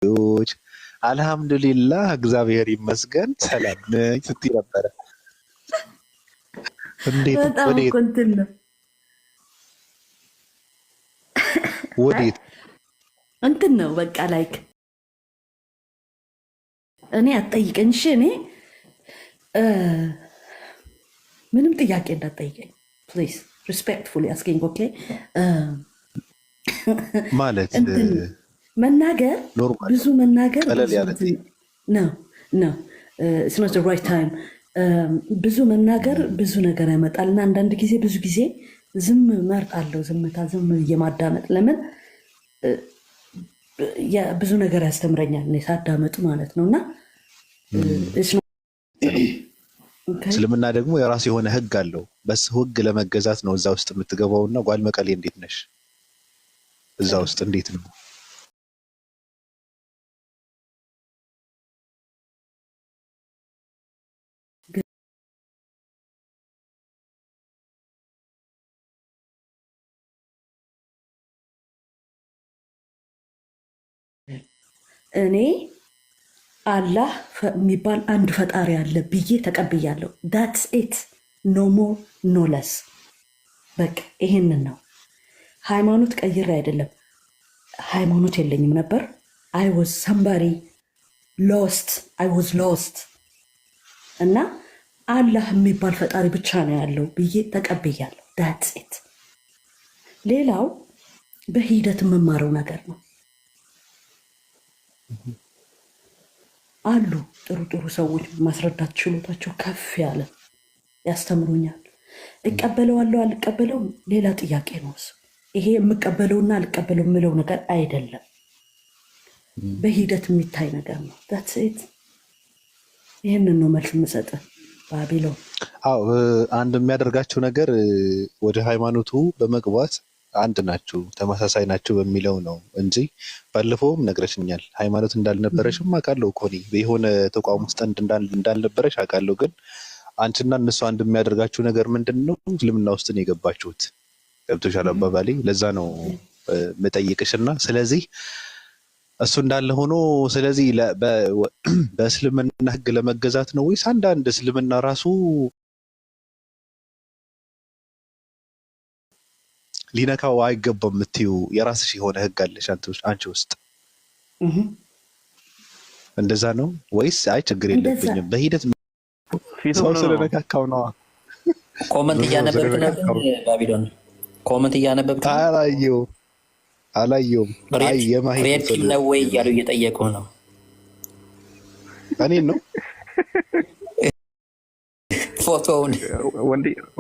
ዎች አልሐምዱሊላህ እግዚአብሔር ይመስገን ሰላም ነኝ ስትይ ነበረ። እንዴት በጣም እኮ እንትን ነው ወዴት እንትን ነው በቃ ላይክ እኔ አትጠይቀኝ እሺ። እኔ ምንም ጥያቄ እንዳትጠይቀኝ ፕሊዝ ሪስፔክትፉሊ አስኪንግ ኦኬ። ማለት መናገር ኖርማል ብዙ መናገር ቀለል ያለ ነው ነው it's not the right time። ብዙ መናገር ብዙ ነገር ያመጣል እና አንዳንድ ጊዜ ብዙ ጊዜ ዝም መርጣለሁ። ዝምታ ዝም የማዳመጥ ለምን ብዙ ነገር ያስተምረኛል እኔ ሳዳመጥ ማለት ነው። እና እስልምና ደግሞ የራሱ የሆነ ህግ አለው። በስ ህግ ለመገዛት ነው እዛ ውስጥ የምትገባውና ጓል መቀሌ እንዴት ነሽ? እዛ ውስጥ እንዴት ነው? እኔ አላህ የሚባል አንድ ፈጣሪ አለ ብዬ ተቀብያለሁ። ዳትስ ኢት ኖ ሞር ኖ ለስ። በቃ ይሄንን ነው። ሃይማኖት ቀይሬ አይደለም። ሃይማኖት የለኝም ነበር። አይ ዋዝ ሰምባሪ ሎስት አይ ዋዝ ሎስት እና አላህ የሚባል ፈጣሪ ብቻ ነው ያለው ብዬ ተቀብያለሁ። ዳትስ ኢት። ሌላው በሂደት የምማረው ነገር ነው። አሉ ጥሩ ጥሩ ሰዎች ማስረዳት ችሎታቸው ከፍ ያለ ያስተምሩኛል። እቀበለዋለሁ አልቀበለውም ሌላ ጥያቄ ነው። ይሄ የምቀበለውና አልቀበለው የምለው ነገር አይደለም፣ በሂደት የሚታይ ነገር ነው። ዳትስ ኢት። ይህንን ነው መልስ የምሰጥህ ባቢሎን። አዎ አንድ የሚያደርጋቸው ነገር ወደ ሃይማኖቱ በመግባት አንድ ናችሁ ተመሳሳይ ናችሁ በሚለው ነው እንጂ ባለፈውም ነግረሽኛል። ሃይማኖት እንዳልነበረሽም አውቃለሁ እኮ እኔ የሆነ ተቋም ውስጥ እንዳልነበረሽ አውቃለሁ። ግን አንቺና እነሱ አንድ የሚያደርጋችሁ ነገር ምንድን ነው? እስልምና ውስጥ ነው የገባችሁት። ገብቶሻል አባባሌ? ለዛ ነው መጠይቅሽና ስለዚህ እሱ እንዳለ ሆኖ ስለዚህ በእስልምና ህግ ለመገዛት ነው ወይስ አንዳንድ እስልምና ራሱ ሊነካው አይገባም የምትይው የራስሽ የሆነ ህግ አለሽ አንቺ ውስጥ? እንደዛ ነው ወይስ አይ ችግር የለብኝም በሂደት ሰው ስለነካካው ነው? ኮመንት እያነበብክ ነበር ባቢሎን? ኮመንት እያነበብክ ነው? አላየውም። አይ ሬድ ፒል ነው ወይ እያሉ እየጠየቁ ነው። እኔን ነው ፎቶውን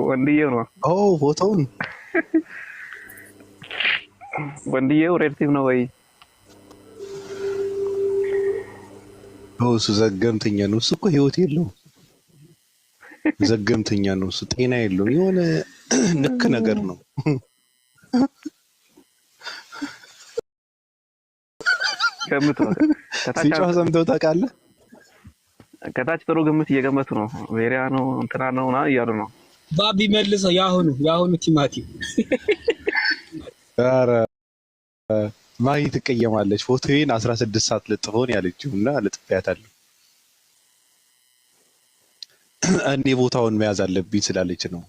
ወንድዬው ነው። ፎቶውን ወንድዬው ሬድ ቲም ነው ወይ? እሱ ዘገምተኛ ነው። እሱ እኮ ህይወት የለውም። ዘገምተኛ ነው እሱ። ጤና የለውም። የሆነ ንክ ነገር ነው። ገምቱ። ሲጮህ ሰምተው ታውቃለህ? ከታች ጥሩ ግምት እየገመቱ ነው። ቬሪያ ነው እንትና ነው ና እያሉ ነው። ባቢ መልሰው የአሁኑ ቲማቲም ኧረ ማሂ ትቀየማለች። ፎቶዬን 16 ሰዓት ለጥፎን ያለችው እና ለጥፊያታለሁ። እኔ ቦታውን መያዝ አለብኝ ስላለች ነው።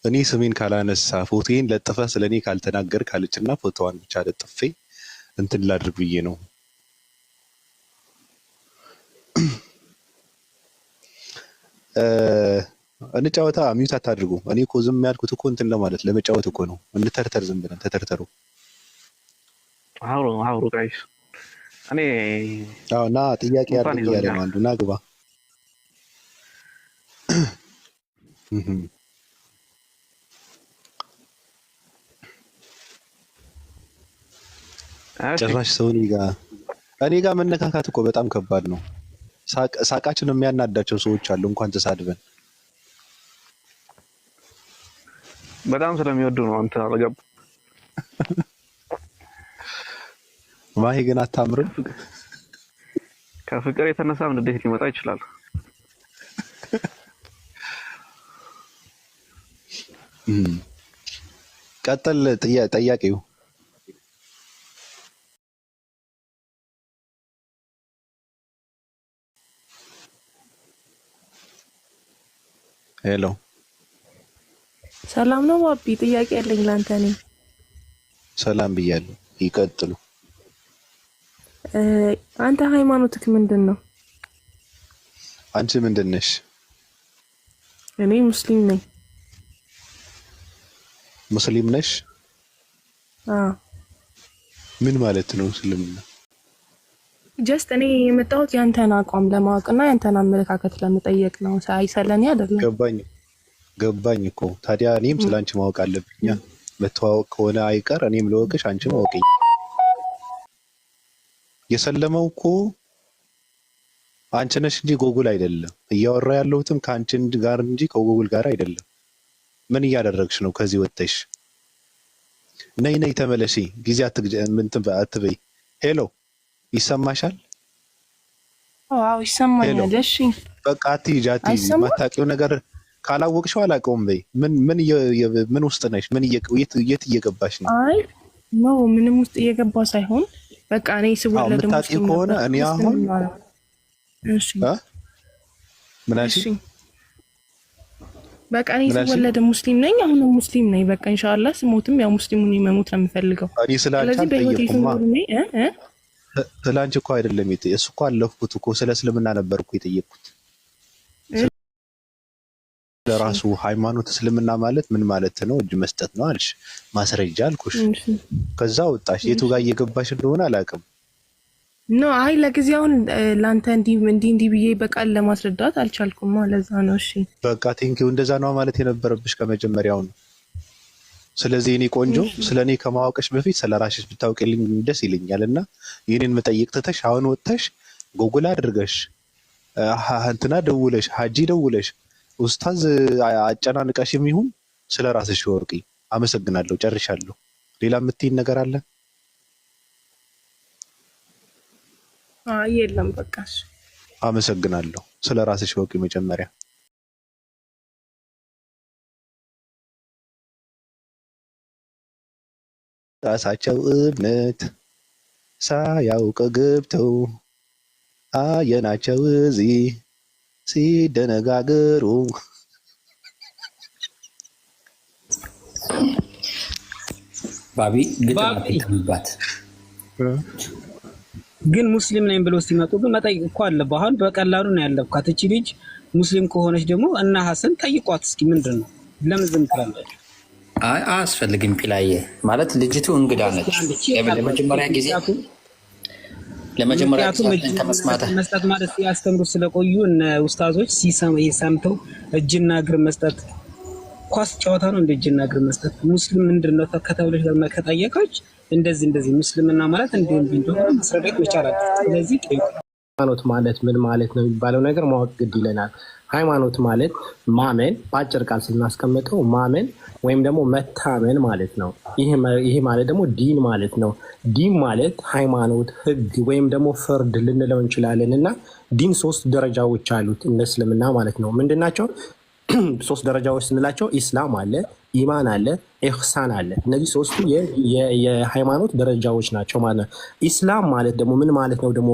እኔ ስሜን ካላነሳ ፎቶዬን ለጥፈ ስለኔ ካልተናገር ካለችና ፎቶዋን ብቻ ለጥፌ እንትን ላድርግ ብዬ ነው። እንጫወታ ሚውት አታድርጉ። እኔ እኮ ዝም ያልኩት እኮ እንትን ለማለት ለመጫወት እኮ ነው። እንተርተር ዝም ብለን ተተርተሩ። አውሩ ጋይስ። እኔ እና ጥያቄ አድርግ ያለ ነው አንዱ ና ግባ። ጭራሽ ሰው እኔ ጋር መነካካት እኮ በጣም ከባድ ነው። ሳቃችን የሚያናዳቸው ሰዎች አሉ። እንኳን ተሳድበን በጣም ስለሚወዱ ነው። አንተ አልገባ ማሂ ግን አታምርም። ከፍቅር የተነሳም ንዴት ሊመጣ ይችላል። ቀጥል። ጠያቂው ሄሎ ሰላም ነው ባቢ? ጥያቄ ያለኝ ላንተ ነኝ። ሰላም ብያለሁ። ይቀጥሉ። አንተ ሃይማኖትክ ምንድን ነው? አንቺ ምንድን ነሽ? እኔ ሙስሊም ነኝ። ሙስሊም ነሽ? አዎ። ምን ማለት ነው እስልምና? ጀስት እኔ የመጣሁት ያንተን አቋም ለማወቅና ያንተን አመለካከት ለመጠየቅ ነው። ሳይሰለኝ አይደለም። ገባኝ እኮ። ታዲያ እኔም ስላንቺ ማወቅ አለብኝ። መተዋወቅ ከሆነ አይቀር እኔም ለወቅሽ አንቺ ማወቅኝ። የሰለመው እኮ አንቺ ነሽ እንጂ ጎጉል አይደለም። እያወራ ያለሁትም ከአንቺ ጋር እንጂ ከጎጉል ጋር አይደለም። ምን እያደረግሽ ነው? ከዚህ ወጥተሽ ነይ ተመለሺ። ጊዜ አትበይ። ሄሎ ይሰማሻል? አዎ ይሰማኛል። እሺ በቃ አትሂጂ። ማታውቂው ነገር ካላወቅሽው አላውቀውም በይ። ምን ውስጥ ነሽ? የት እየገባሽ ነው? አይ ነው ምንም ውስጥ እየገባ ሳይሆን በቃ እኔ ስወለድ ሙስሊም ከሆነ እኔ አሁን እሺ ምን አልሽ? በቃ እኔ ስወለድ ሙስሊም ነኝ። አሁን ሙስሊም ነኝ። በቃ ኢንሻአላህ ስሞትም ያው ሙስሊሙን መሞት ነው የምፈልገው። እኔ ስላንቺ አልጠየቅኩማ። ስላንቺ እኮ አይደለም እሱ እኮ አለፍኩት እኮ ስለ እስልምና ነበር እኮ የጠየቅኩት። ለራሱ ሃይማኖት እስልምና ማለት ምን ማለት ነው? እጅ መስጠት ነው አልሽ። ማስረጃ አልኩሽ። ከዛ ወጣሽ። የቱ ጋር እየገባሽ እንደሆነ አላውቅም። ኖ አይ ለጊዜውን ላንተ እንዲህ ብዬ በቃል ለማስረዳት አልቻልኩም። ለዛ ነው። እሺ በቃ ቴንኪው። እንደዛ ነው ማለት የነበረብሽ ከመጀመሪያው ነው። ስለዚህ እኔ ቆንጆ ስለኔ ከማወቅሽ በፊት ስለራስሽ ብታውቂልኝ ደስ ይለኛል። እና ይሄንን መጠየቅ ትተሽ አሁን ወጥተሽ ጎግል አድርገሽ እንትና ደውለሽ ሀጂ ደውለሽ ኡስታዝ አጨናንቀሽ የሚሆን ስለራስሽ ወርቂ። አመሰግናለሁ። ጨርሻለሁ። ሌላ የምትይኝ ነገር አለ? የለም በቃ አመሰግናለሁ። ስለራስሽ ወርቂ። መጀመሪያ ራሳቸው እምነት ሳያውቅ ገብተው አየናቸው እዚህ ሲደነጋገሩ። ባቢ ግጥምባት ግን ሙስሊም ነኝ ብሎ ሲመጡ ግን መጠየቅ እኮ አለብህ። አሁን በቀላሉ ነው ያለብካት። እቺ ልጅ ሙስሊም ከሆነች ደግሞ እና ሐሰን ጠይቋት እስኪ ምንድን ነው? ለምን ዝም ትላለች? አይ አያስፈልግም። ፒላዬ ማለት ልጅቱ እንግዳ ነች። ለመጀመሪያ ጊዜ መስጠት ማለት ሲያስተምሩ ስለቆዩ እነ ኡስታዞች ሲሰምተው እጅና እግር መስጠት ኳስ ጨዋታ ነው እንደ እጅና እግር መስጠት። ሙስሊም ምንድን ነው ከተብለሽ ከጠየቀች እንደዚህ ሙስሊምና ማለት እንደሆነ መስረዳት መቻላል። ስለዚህ ሃይማኖት ማለት ምን ማለት ነው የሚባለው ነገር ማወቅ ግድ ይለናል። ሃይማኖት ማለት ማመን፣ በአጭር ቃል ስናስቀምጠው ማመን ወይም ደግሞ መታመን ማለት ነው። ይሄ ማለት ደግሞ ዲን ማለት ነው። ዲን ማለት ሃይማኖት፣ ህግ ወይም ደግሞ ፍርድ ልንለው እንችላለን። እና ዲን 3 ደረጃዎች አሉት እንደ እስልምና ማለት ነው። ምንድናቸው? 3 ደረጃዎች ስንላቸው ኢስላም አለ፣ ኢማን አለ፣ ኢህሳን አለ። እነዚህ 3ቱ የሃይማኖት ደረጃዎች ናቸው ማለት ነው። ኢስላም ማለት ደግሞ ምን ማለት ነው ደግሞ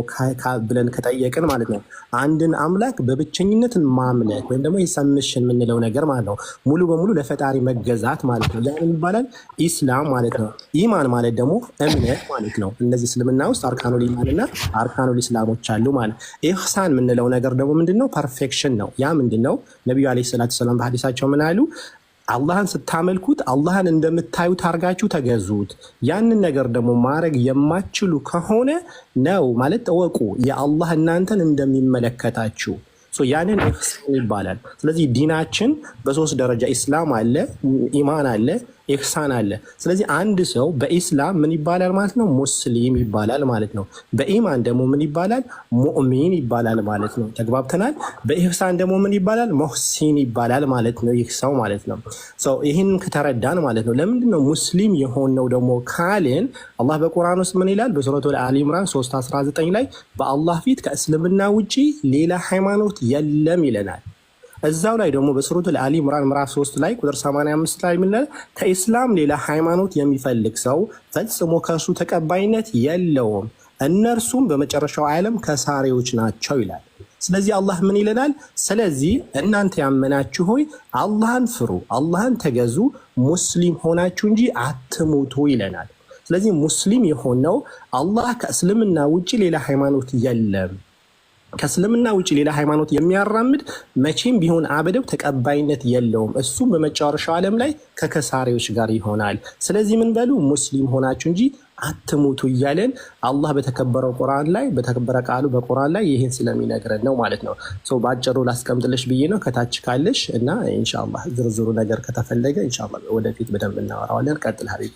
ብለን ከጠየቅን ማለት ነው አንድን አምላክ በብቸኝነት ማምለክ ወይም ደግሞ የሰምሽን የምንለው ነገር ማለት ነው። ሙሉ በሙሉ ለፈጣሪ መገዛት ማለት ነው። ያን ይባላል ኢስላም ማለት ነው። ኢማን ማለት ደግሞ እምነት ማለት ነው። እነዚህ እስልምና ውስጥ አርካኑል ኢማን እና አርካኑል ኢስላሞች አሉ ማለት። ኢህሳን የምንለው ነገር ደግሞ ምንድነው? ፐርፌክሽን ነው። ያ ምንድነው? ነብዩ አለይሂ ሰላቱ ሰላም በሐዲሳቸው ምን አሉ? አላህን ስታመልኩት አላህን እንደምታዩት አድርጋችሁ ተገዙት። ያንን ነገር ደግሞ ማድረግ የማትችሉ ከሆነ ነው ማለት እወቁ የአላህ እናንተን እንደሚመለከታችሁ። ያንን ኢህሳን ይባላል። ስለዚህ ዲናችን በ3 ደረጃ ኢስላም አለ፣ ኢማን አለ፣ ኢህሳን አለ። ስለዚህ አንድ ሰው በኢስላም ምን ይባላል ማለት ነው? ሙስሊም ይባላል ማለት ነው። በኢማን ደግሞ ምን ይባላል? ሙእሚን ይባላል ማለት ነው። ተግባብተናል። በኢህሳን ደግሞ ምን ይባላል? ሙህሲን ይባላል ማለት ነው። ይህ ሰው ማለት ነው። ይህን ከተረዳን ማለት ነው ለምንድን ነው ሙስሊም የሆነው ደግሞ ካልን አላህ በቁርአን ውስጥ ምን ይላል? በሱረቱል አሊ ኢምራን 3:19 ላይ በአላህ ፊት ከእስልምና ውጪ ሌላ ሃይማኖት የለም ይለናል። እዛው ላይ ደግሞ በሱረቱል አሊ ኢምራን ምዕራፍ 3 ላይ ቁጥር 85 ላይ ምን ይላል? ከኢስላም ሌላ ሃይማኖት የሚፈልግ ሰው ፈጽሞ ከእሱ ተቀባይነት የለውም፣ እነርሱም በመጨረሻው ዓለም ከሳሪዎች ናቸው ይላል። ስለዚህ አላህ ምን ይለናል? ስለዚህ እናንተ ያመናችሁ ሆይ አላህን ፍሩ፣ አላህን ተገዙ፣ ሙስሊም ሆናችሁ እንጂ አትሙቱ ይለናል። ስለዚህ ሙስሊም የሆነው አላህ ከእስልምና ውጭ ሌላ ሃይማኖት የለም፣ ከእስልምና ውጭ ሌላ ሃይማኖት የሚያራምድ መቼም ቢሆን አበደው ተቀባይነት የለውም። እሱም በመጨረሻው ዓለም ላይ ከከሳሪዎች ጋር ይሆናል። ስለዚህ ምን በሉ? ሙስሊም ሆናችሁ እንጂ አትሙቱ እያለን አላህ በተከበረው ቁርአን ላይ በተከበረ ቃሉ በቁርአን ላይ ይህን ስለሚነግረን ነው ማለት ነው። በአጭሩ ላስቀምጥልሽ ብዬ ነው ከታች ካለሽ እና ኢንሻአላህ ዝርዝሩ ነገር ከተፈለገ ኢንሻአላህ ወደፊት በደንብ እናወራዋለን። ቀጥል ሀቢብ።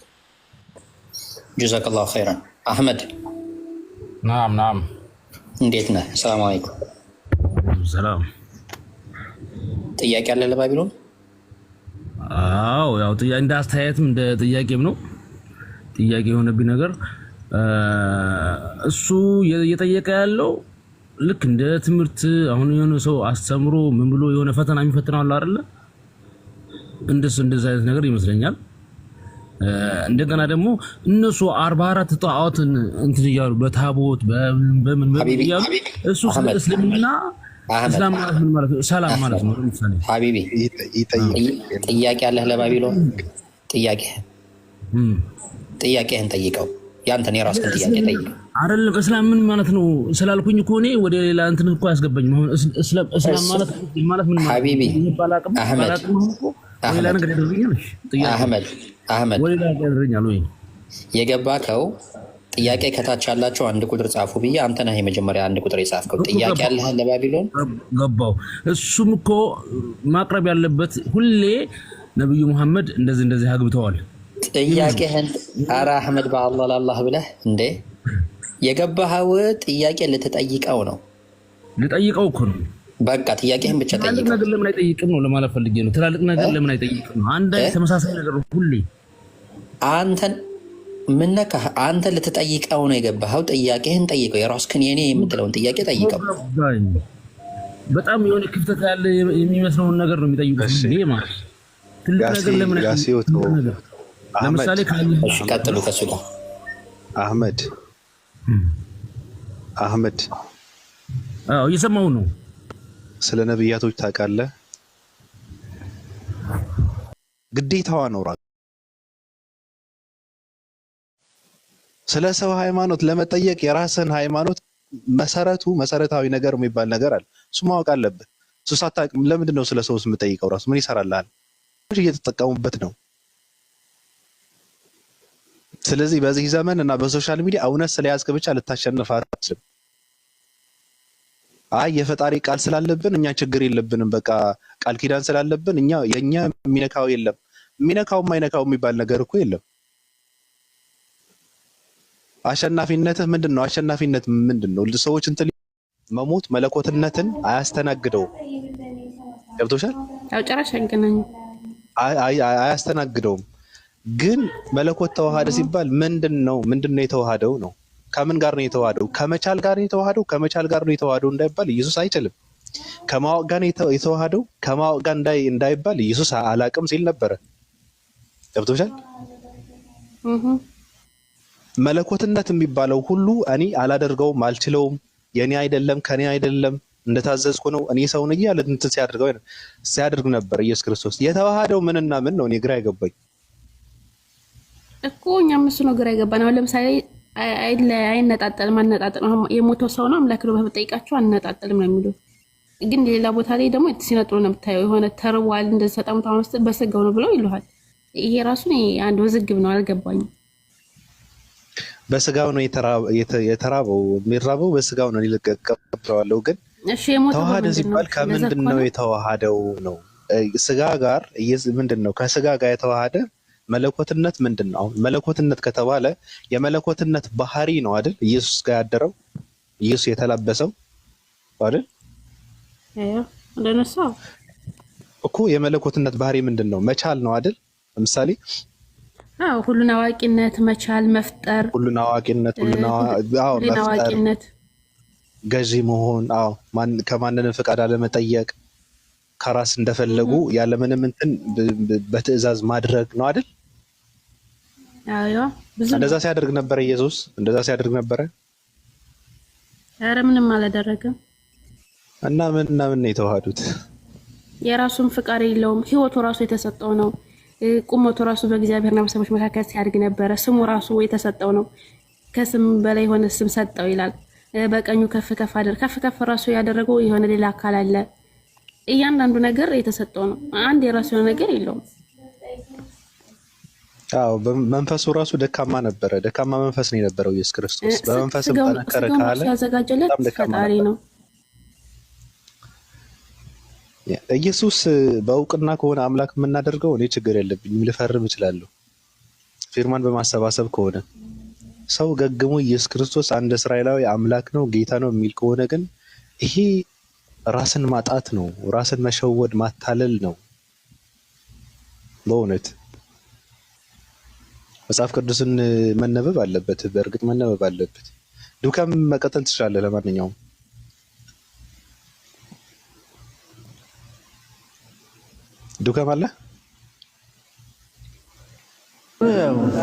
ጀዛከላሁ ኸይራን። አህመድ ናም እንዴት ነህ? ሰላም አለይኩም። ሰላም። ጥያቄ አለ ለባቢሎን? አዎ ያው እንደ አስተያየትም እንደ ጥያቄም ነው። ጥያቄ የሆነብኝ ነገር እሱ እየጠየቀ ያለው ልክ እንደ ትምህርት አሁን የሆነ ሰው አስተምሮ ምን ብሎ የሆነ ፈተና የሚፈትነው አለ አይደለ? እንደዛ አይነት ነገር ይመስለኛል። እንደገና ደግሞ እነሱ 44 ጣዖትን እንትን እያሉ በታቦት በምን እያሉ እሱ እስልምና እስላም ማለት ምን ማለት ነው? ሰላም ማለት ነው። ለምሳሌ ሀቢቢ ጥያቄ አለህ ለባቢሎን? ጥያቄህን ጠይቀው። ያንተን የራስህን ጥያቄ ጠይቀው። አይደለም እስላም ምን ማለት ነው ስላልኩኝ እኮ እኔ ወደ ሌላ እንትን እኮ አያስገባኝም። አሁን እስላም ማለት ምን ማለት ነው? ሀቢቢ ሌላ ነገር ያደርገኛል። አህመድ ወደ ሌላ ያደርገኛል ወይ የገባከው? ጥያቄ ከታች ያላቸው አንድ ቁጥር ጻፉ ብዬ አንተ ነህ የመጀመሪያ አንድ ቁጥር የጻፍከው። ጥያቄ አለህ ለባቢሎን? ገባው። እሱም እኮ ማቅረብ ያለበት ሁሌ ነብዩ መሐመድ እንደዚህ አግብተዋል። ጥያቄህን ኧረ አህመድ በአላህ ላላህ ብለህ እንዴ የገባኸው ጥያቄ ልትጠይቀው ነው። ልጠይቀው እኮ ነው። በቃ ጥያቄህን ብቻ ጠይቀው። ትላልቅ ነገር ለምን አይጠይቅም ነው ለማለት ፈልጌ ነው። ትላልቅ ነገር ለምን አይጠይቅም ነው። አንድ ተመሳሳይ ነገር ሁሌ አንተን ምን ነካህ? አንተ ልትጠይቀው ነው የገባኸው። ጥያቄህን ጠይቀው። የራስህን የኔ የምትለውን ጥያቄ ጠይቀው። በጣም የሆነ ክፍተት ያለ የሚመስለውን ነገር ነው የሚጠይቁት። ይሄ ማለት ትልቅ ነገር ለምን አይጠይቅም? ለምሳሌ ቀጥሉ ከሱ ጋር አህመድ እየሰማሁ ነው። ስለ ነብያቶች ታውቃለህ? ግዴታዋ ነው። ስለ ሰው ሃይማኖት ለመጠየቅ የራስን ሃይማኖት መሰረታዊ ነገር የሚባል ነገር አለ። እሱ ማወቅ አለብህ። እሱ ሳታውቅ ለምንድን ነው ስለ ሰው የምጠይቀው? ራሱ ምን ይሰራልሃል? እየተጠቀሙበት ነው። ስለዚህ በዚህ ዘመን እና በሶሻል ሚዲያ እውነት ስለያዝክ ብቻ ልታሸንፍ አትችልም። አይ የፈጣሪ ቃል ስላለብን እኛ ችግር የለብንም፣ በቃ ቃል ኪዳን ስላለብን የኛ የሚነካው የለም። የሚነካው የማይነካው የሚባል ነገር እኮ የለም። አሸናፊነትህ ምንድን ነው? አሸናፊነት ምንድን ነው? ሰዎች እንትን መሞት መለኮትነትን አያስተናግደውም። ገብቶሻል? ያው ጨራሽ አይገናኝም፣ አያስተናግደውም። ግን መለኮት ተዋሃደ ሲባል ምንድነው የተዋሃደው ነው? ከምን ጋር ነው የተዋሃደው? ከመቻል ጋር ነው የተዋሃደው። ከመቻል ጋር ነው የተዋሃደው እንዳይባል ኢየሱስ አይችልም። ከማወቅ ጋር ነው የተዋሃደው። ከማወቅ ጋር እንዳይባል ኢየሱስ አላቅም ሲል ነበረ። ገብቶሻል? መለኮትነት የሚባለው ሁሉ እኔ አላደርገውም፣ አልችለውም፣ የኔ አይደለም፣ ከኔ አይደለም፣ እንደታዘዝኩ ነው፣ እኔ ሰው ነኝ ያለ እንትን ሲያደርግ ነበር ኢየሱስ ክርስቶስ። የተዋሃደው ምንና ምን ነው? እኔ ግራ አይገባኝ እኮ። እኛም እሱ ነው ግራ ይገባን። አሁን ለምሳሌ አይነጣጠልም፣ አነጣጠልም የሞተው ሰው ነው አምላክ ነው በጠይቃቸው አነጣጠልም ነው የሚሉት። ግን ሌላ ቦታ ላይ ደግሞ ሲነጥሩ ነው የምታየው። የሆነ ተርዋል እንደዚህ ተጠምታ ውስጥ በስጋው ነው ብለው ይሉሃል። ይሄ ራሱ አንድ ውዝግብ ነው፣ አልገባኝም። በስጋው ነው የተራበው፣ የሚራበው በስጋው ነው። ይልቀቀብለዋለሁ። ግን ተዋሃደ ሲባል ከምንድን ነው የተዋሃደው ነው? ስጋ ጋር ምንድን ነው? ከስጋ ጋር የተዋሃደ መለኮትነት ምንድን ነው? አሁን መለኮትነት ከተባለ የመለኮትነት ባህሪ ነው አይደል? ኢየሱስ ጋር ያደረው ኢየሱስ የተላበሰው አይደል? እንደነሳው እኮ የመለኮትነት ባህሪ ምንድን ነው? መቻል ነው አይደል? ለምሳሌ ሁሉን አዋቂነት፣ መቻል፣ መፍጠር፣ ሁሉን አዋቂነት፣ መፍጠር፣ ገዢ መሆን፣ ከማንንም ፈቃድ አለመጠየቅ፣ ከራስ እንደፈለጉ ያለምንም እንትን በትዕዛዝ ማድረግ ነው አይደል? እንደዛ ሲያደርግ ነበረ ኢየሱስ። እንደዛ ሲያደርግ ነበረ። ኧረ ምንም አላደረገም። እና ምን የተዋሃዱት? የራሱን ፍቃድ የለውም። ህይወቱ ራሱ የተሰጠው ነው። ቁመቱ ራሱ በእግዚአብሔርና በሰዎች መካከል ሲያድግ ነበረ። ስሙ ራሱ የተሰጠው ነው። ከስም በላይ የሆነ ስም ሰጠው ይላል። በቀኙ ከፍ ከፍ ራሱ ያደረገው የሆነ ሌላ አካል አለ። እያንዳንዱ ነገር የተሰጠው ነው። አንድ የራሱ የሆነ ነገር የለውም። አዎ መንፈሱ ራሱ ደካማ ነበረ። ደካማ መንፈስ ነው የነበረው ኢየሱስ ክርስቶስ። በመንፈስም ጠነከረ ካለ ያዘጋጀለት ፈጣሪ ነው። ኢየሱስ በእውቅና ከሆነ አምላክ የምናደርገው እኔ ችግር የለብኝም፣ ልፈርም እችላለሁ። ፊርማን በማሰባሰብ ከሆነ ሰው ገግሞ ኢየሱስ ክርስቶስ አንድ እስራኤላዊ አምላክ ነው ጌታ ነው የሚል ከሆነ ግን ይሄ ራስን ማጣት ነው፣ ራስን መሸወድ ማታለል ነው። በእውነት መጽሐፍ ቅዱስን መነበብ አለበት። በእርግጥ መነበብ አለበት። ዱካም መቀጠል ትችላለህ። ለማንኛውም ዱካም አለ።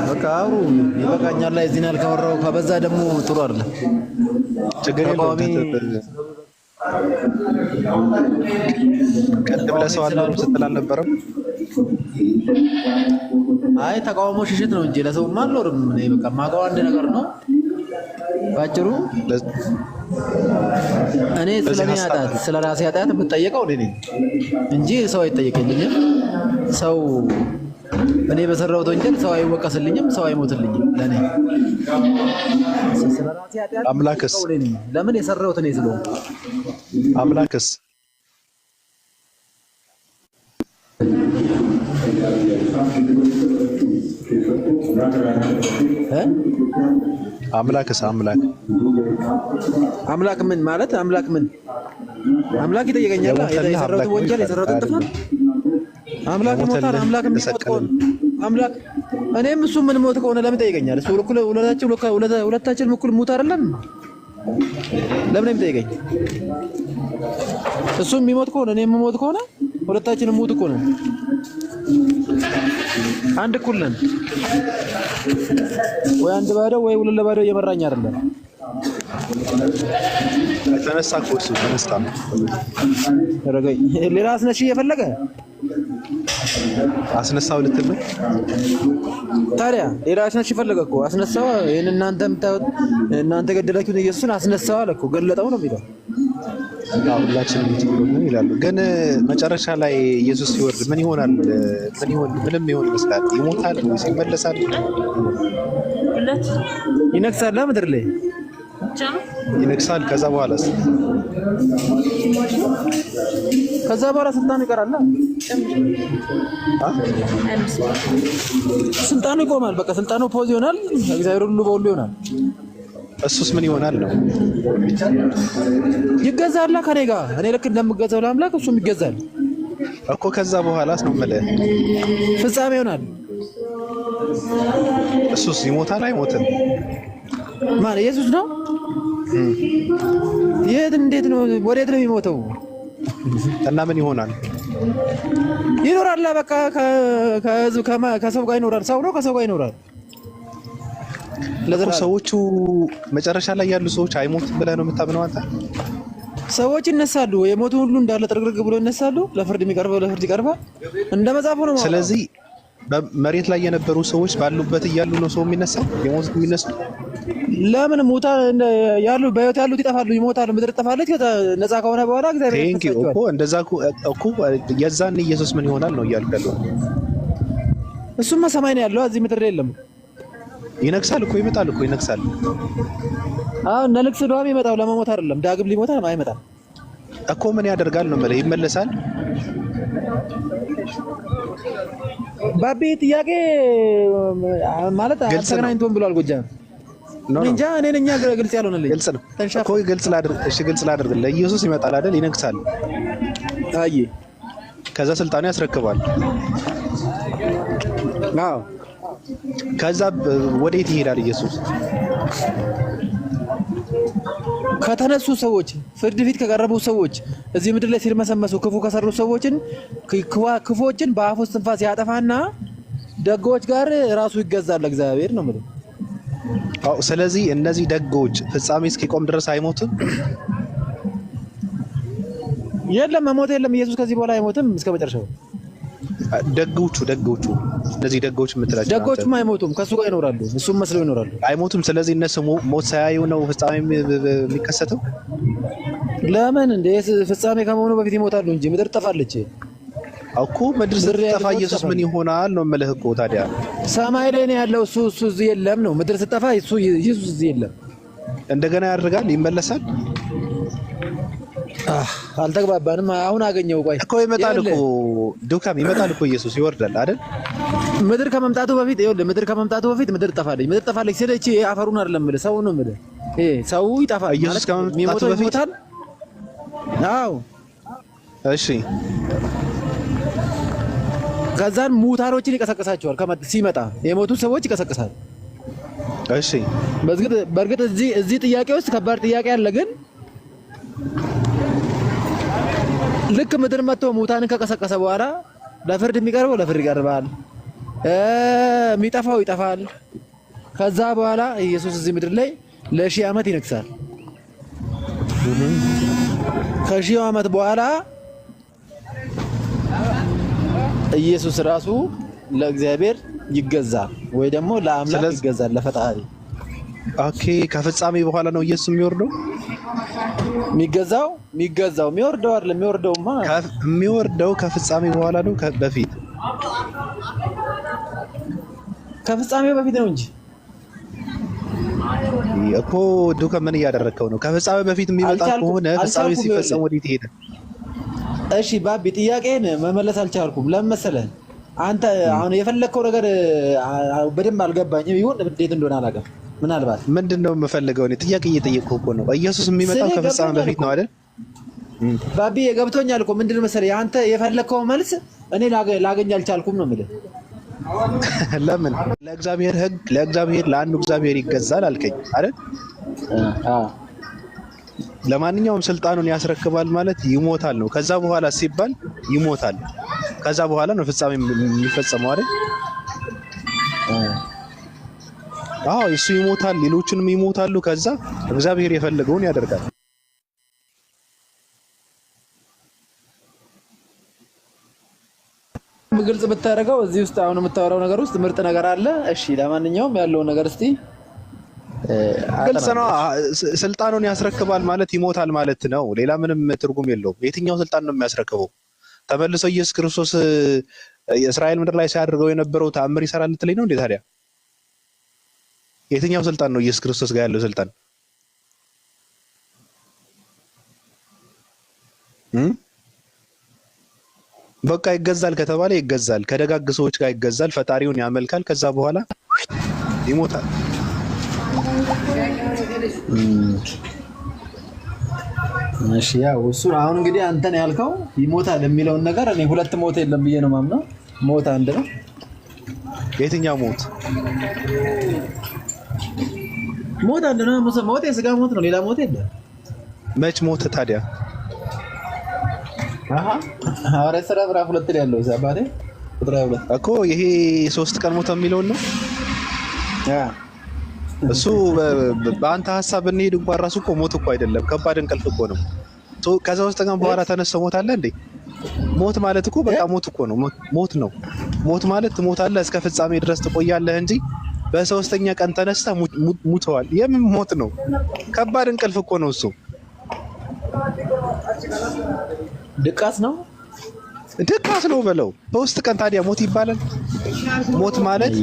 በቃ አውሩ ይበቃኛል። ላይ እዚህ ናል ካወራው ከበዛ ደግሞ ጥሩ አይደለም። ችግር የለውም። ቀደም ለሰው አልኖርም ስትል አልነበረም? አይ ተቃውሞ ሽሽት ነው እንጂ ለሰውማ አልኖርም። እኔ በቃ ማውቀው አንድ ነገር ነው ባጭሩ። እኔ ስለ ራሴ ኃጢአት የምጠየቀው እኔ ነኝ እንጂ ሰው አይጠየቀኝም። ሰው እኔ በሰራሁት ወንጀል ሰው አይወቀስልኝም፣ ሰው አይሞትልኝም። ለኔ ስለ ራሴ ኃጢአት አምላክስ ለምን የሰራሁት እኔ ስለሆነ አምላክስ አምላክ ምን ማለት አምላክ ምን አምላክ ይጠይቀኛል። የሰራሁት ወንጀል የሰራሁት ጥፋት አምላክ ሞታል። አምላክ የሚሞት ከሆነ አምላክ እኔም እሱ ምን ሞት ከሆነ ለምን ይጠይቀኛል? እሱ ሁለታችን እኩል ሙት አይደለም? ለምን የሚጠይቀኝ? እሱ የሚሞት ከሆነ እኔ የምሞት ከሆነ ሁለታችንም ሙት እኮ ነን፣ አንድ እኩል ነን። ወይ አንድ ባዶ ወይ ሁለት ለባዶ እየመራኝ አይደለም። ተነሳ እኮ እሱ ተነሳ። ረጋይ ሌላ አስነሽ እየፈለገ አስነሳው ልትል ነው ታዲያ? ሌላ አስነሽ ይፈለገ እኮ አስነሳው። ይሄን እናንተ ገደላችሁት ኢየሱስን አስነሳው አለ እኮ። ገለጠው ነው የሚለው። ሁላችንም ይላሉ። ግን መጨረሻ ላይ ኢየሱስ ሲወርድ ምን ይሆናል? ምንም ይሆን ይመስላል? ይሞታል ወይስ ይመለሳል? ይነግሳል ምድር ላይ ይነግሳል። ከዛ በኋላስ? ከዛ በኋላ ስልጣኑ ይቀራል። ስልጣኑ ይቆማል። በቃ ስልጣኑ ፖዝ ይሆናል። እግዚአብሔር ሁሉ በሁሉ ይሆናል። እሱስ ምን ይሆናል ነው? ይገዛል ከኔ ጋር። እኔ ልክ እንደምገዛው ለአምላክ እሱም ይገዛል እኮ። ከዛ በኋላስ ነው የምልህ ፍጻሜ ይሆናል። እሱስ ይሞታል አይሞትም? ማን ኢየሱስ ነው? የት እንዴት ነው ወዴት ነው የሚሞተው? እና ምን ይሆናል? ይኖራል። በቃ ከሰው ጋር ይኖራል። ሰው ነው ከሰው ጋር ይኖራል። ሰዎቹ መጨረሻ ላይ ያሉ ሰዎች አይሞቱም ብለህ ነው የምታምነው አንተ? ሰዎች ይነሳሉ። የሞቱ ሁሉ እንዳለ ጥርግርግ ብሎ ይነሳሉ። ለፍርድ የሚቀርበው ለፍርድ ይቀርባል። እንደ መጽሐፉ ነው። ስለዚህ በመሬት ላይ የነበሩ ሰዎች ባሉበት እያሉ ነው ሰው የሚነሳው የሞቱት የሚነሱት? ለምን ሙታ ያሉ በህይወት ያሉት ይጠፋሉ፣ ይሞታሉ። ምድር ትጠፋለች። ነፃ ከሆነ በኋላ እግዚአብሔር ይመስገን እኮ። እንደዛ እኮ የዛን ኢየሱስ ምን ይሆናል ነው እያልኩ ያለው። እሱማ ሰማይ ነው ያለው፣ እዚህ ምድር የለም። ይነግሳል እኮ ይመጣል እኮ ይነግሳል። አሁን ነልክስ ዶም ይመጣው ለመሞት አይደለም፣ ዳግም ሊሞት አይመጣም እኮ። ምን ያደርጋል ነው ማለት ይመለሳል። ባቢ ጥያቄ ማለት አልተገናኝቶም ብሏል ጎጃም። እንጃ እኔ ነኝ ግልጽ ያልሆነልኝ። ግልጽ ነው እኮ ግልጽ ላድርግ። እሺ ግልጽ ላድርግ። ለኢየሱስ ይመጣል አይደል? ይነግሳል። አይ ከዛ ስልጣኑ ያስረክባል። አዎ ከዛ ወዴት ይሄዳል ኢየሱስ? ከተነሱ ሰዎች ፍርድ ፊት ከቀረቡ ሰዎች እዚህ ምድር ላይ ሲርመሰመሱ ክፉ ከሰሩ ሰዎችን ክፎችን በአፉ እስትንፋስ ያጠፋና ደጎች ጋር ራሱ ይገዛል እግዚአብሔር ነው ማለት። አዎ ስለዚህ እነዚህ ደጎች ፍጻሜ እስኪቆም ድረስ አይሞትም። የለም መሞት የለም። ኢየሱስ ከዚህ በኋላ አይሞትም እስከ መጨረሻው። ደጎቹ እነዚህ ደጎች የምትላቸው ደጎቹም አይሞቱም፣ ከሱ ጋር ይኖራሉ፣ እሱም መስለው ይኖራሉ። አይሞቱም። ስለዚህ እነሱ ሞት ሳያዩ ነው ፍጻሜ የሚከሰተው። ለምን እንደ ፍጻሜ ከመሆኑ በፊት ይሞታሉ እንጂ ምድር ጠፋለች እኮ። ምድር ስትጠፋ ኢየሱስ ምን ይሆናል ነው የምልህ እኮ። ታዲያ ሰማይ ላይ ነው ያለው እሱ እዚህ የለም ነው። ምድር ስትጠፋ እሱ ኢየሱስ እዚህ የለም። እንደገና ያደርጋል፣ ይመለሳል። አልተግባባንም። አሁን አገኘው። ቆይ እኮ ይመጣል እኮ ዱካም ይመጣል እኮ ኢየሱስ ይወርዳል አይደል? ምድር ከመምጣቱ በፊት ይኸውልህ፣ ምድር ከመምጣቱ በፊት ምድር ጠፋለች። ምድር ጠፋለች ስለ እቺ አፈሩን አይደለም የምልህ፣ ሰው ነው የምልህ። ሰው ይጠፋል። ኢየሱስ ከመምጣቱ በፊት ይሞታል። አዎ እሺ። ከዛን ሙታሮችን ይቀሰቅሳቸዋል። ሲመጣ የሞቱ ሰዎች ይቀሰቅሳል። እሺ። በእርግጥ እዚህ ጥያቄ ውስጥ ከባድ ጥያቄ አለ። ግን ልክ ምድር መጥቶ ሙታንን ከቀሰቀሰ በኋላ ለፍርድ የሚቀርበው ለፍርድ ይቀርባል፣ የሚጠፋው ይጠፋል። ከዛ በኋላ ኢየሱስ እዚህ ምድር ላይ ለ1000 ዓመት ይነግሳል። ከ1000 ዓመት በኋላ ኢየሱስ ራሱ ለእግዚአብሔር ይገዛል ወይ ደግሞ ለአምላክ ይገዛል፣ ለፈጣሪ። ኦኬ። ከፍጻሜ በኋላ ነው ኢየሱስ የሚወርደው። የሚገዛው የሚወርደው አይደለም። የሚወርደው ከፍጻሜ በኋላ ነው በፊት? ከፍጻሜ በፊት ነው እንጂ እኮ። ዱከ ምን እያደረግከው ነው? ከፍጻሜ በፊት የሚመጣ ከሆነ ፍጻሜ ሲፈጸም ወዴት ይሄዳል? እሺ ባቢ፣ ጥያቄን መመለስ አልቻልኩም። ለምን መሰለህ? አንተ አሁን የፈለግከው ነገር በደንብ አልገባኝም። ይሁን እንዴት እንደሆነ አላውቅም። ምናልባት ምንድነው የምፈልገው? እኔ ጥያቄ እየጠየቅኩህ እኮ ነው። ኢየሱስ የሚመጣው ከፍጻሜ በፊት ነው አይደል? ባቢ ገብቶኛል እኮ። ምንድነው መሰለህ አንተ የፈለግከው መልስ እኔ ላገኝ አልቻልኩም ነው የምልህ። ለምን? ለእግዚአብሔር ሕግ ለአንዱ እግዚአብሔር ይገዛል አልከኝ አይደል? ለማንኛውም ስልጣኑን ያስረክባል ማለት ይሞታል ነው። ከዛ በኋላ ሲባል ይሞታል። ከዛ በኋላ ነው ፍጻሜ የሚፈጸመው አይደል? አዎ እሱ ይሞታል፣ ሌሎችንም ይሞታሉ። ከዛ እግዚአብሔር የፈለገውን ያደርጋል። ግልጽ ብታደርገው እዚህ ውስጥ አሁን የምታወራው ነገር ውስጥ ምርጥ ነገር አለ። እሺ ለማንኛውም ያለውን ነገር እስቲ ግልጽ ነው። ስልጣኑን ያስረክባል ማለት ይሞታል ማለት ነው። ሌላ ምንም ትርጉም የለውም። የትኛው ስልጣን ነው የሚያስረክበው? ተመልሶ ኢየሱስ ክርስቶስ የእስራኤል ምድር ላይ ሲያደርገው የነበረው ተአምር ይሰራል ልትለኝ ነው እንዴ? ታዲያ የትኛው ስልጣን ነው ኢየሱስ ክርስቶስ ጋር ያለው ስልጣን? በቃ ይገዛል ከተባለ ይገዛል። ከደጋግ ሰዎች ጋር ይገዛል። ፈጣሪውን ያመልካል። ከዛ በኋላ ይሞታል። እሺ ያው እሱ አሁን እንግዲህ አንተን ያልከው ይሞታል የሚለውን ነገር እኔ ሁለት ሞት የለም ብዬ ነው ማምነው። ሞት አንድ ነው። የትኛው ሞት? ሞት አንድ ነው። ሞት የስጋ ሞት ነው። ሌላ ሞት የለም። መች ሞት ታዲያ? ሐዋርያት ሥራ ምዕራፍ 2 ላይ ያለው አባቴ ቁጥር 22 እኮ ይሄ 3 ቀን ሞት የሚለውን ነው። እሱ በአንተ ሀሳብ ብንሄድ እንኳን ራሱ እኮ ሞት እኮ አይደለም፣ ከባድ እንቅልፍ እኮ ነው። ከዛ 3 ቀን በኋላ ተነስተው ሞት አለ እንዴ? ሞት ማለት እኮ በቃ ሞት እኮ ነው። ሞት ነው። ሞት ማለት ትሞታለህ፣ እስከ ፍጻሜ ድረስ ትቆያለህ እንጂ በ3ኛ ቀን ተነስተህ ሙተዋል። የምን ሞት ነው? ከባድ እንቅልፍ እኮ ነው እሱ። ድቃስ ነው። ድቃስ ነው በለው። በ3 ቀን ታዲያ ሞት ይባላል? ሞት ማለት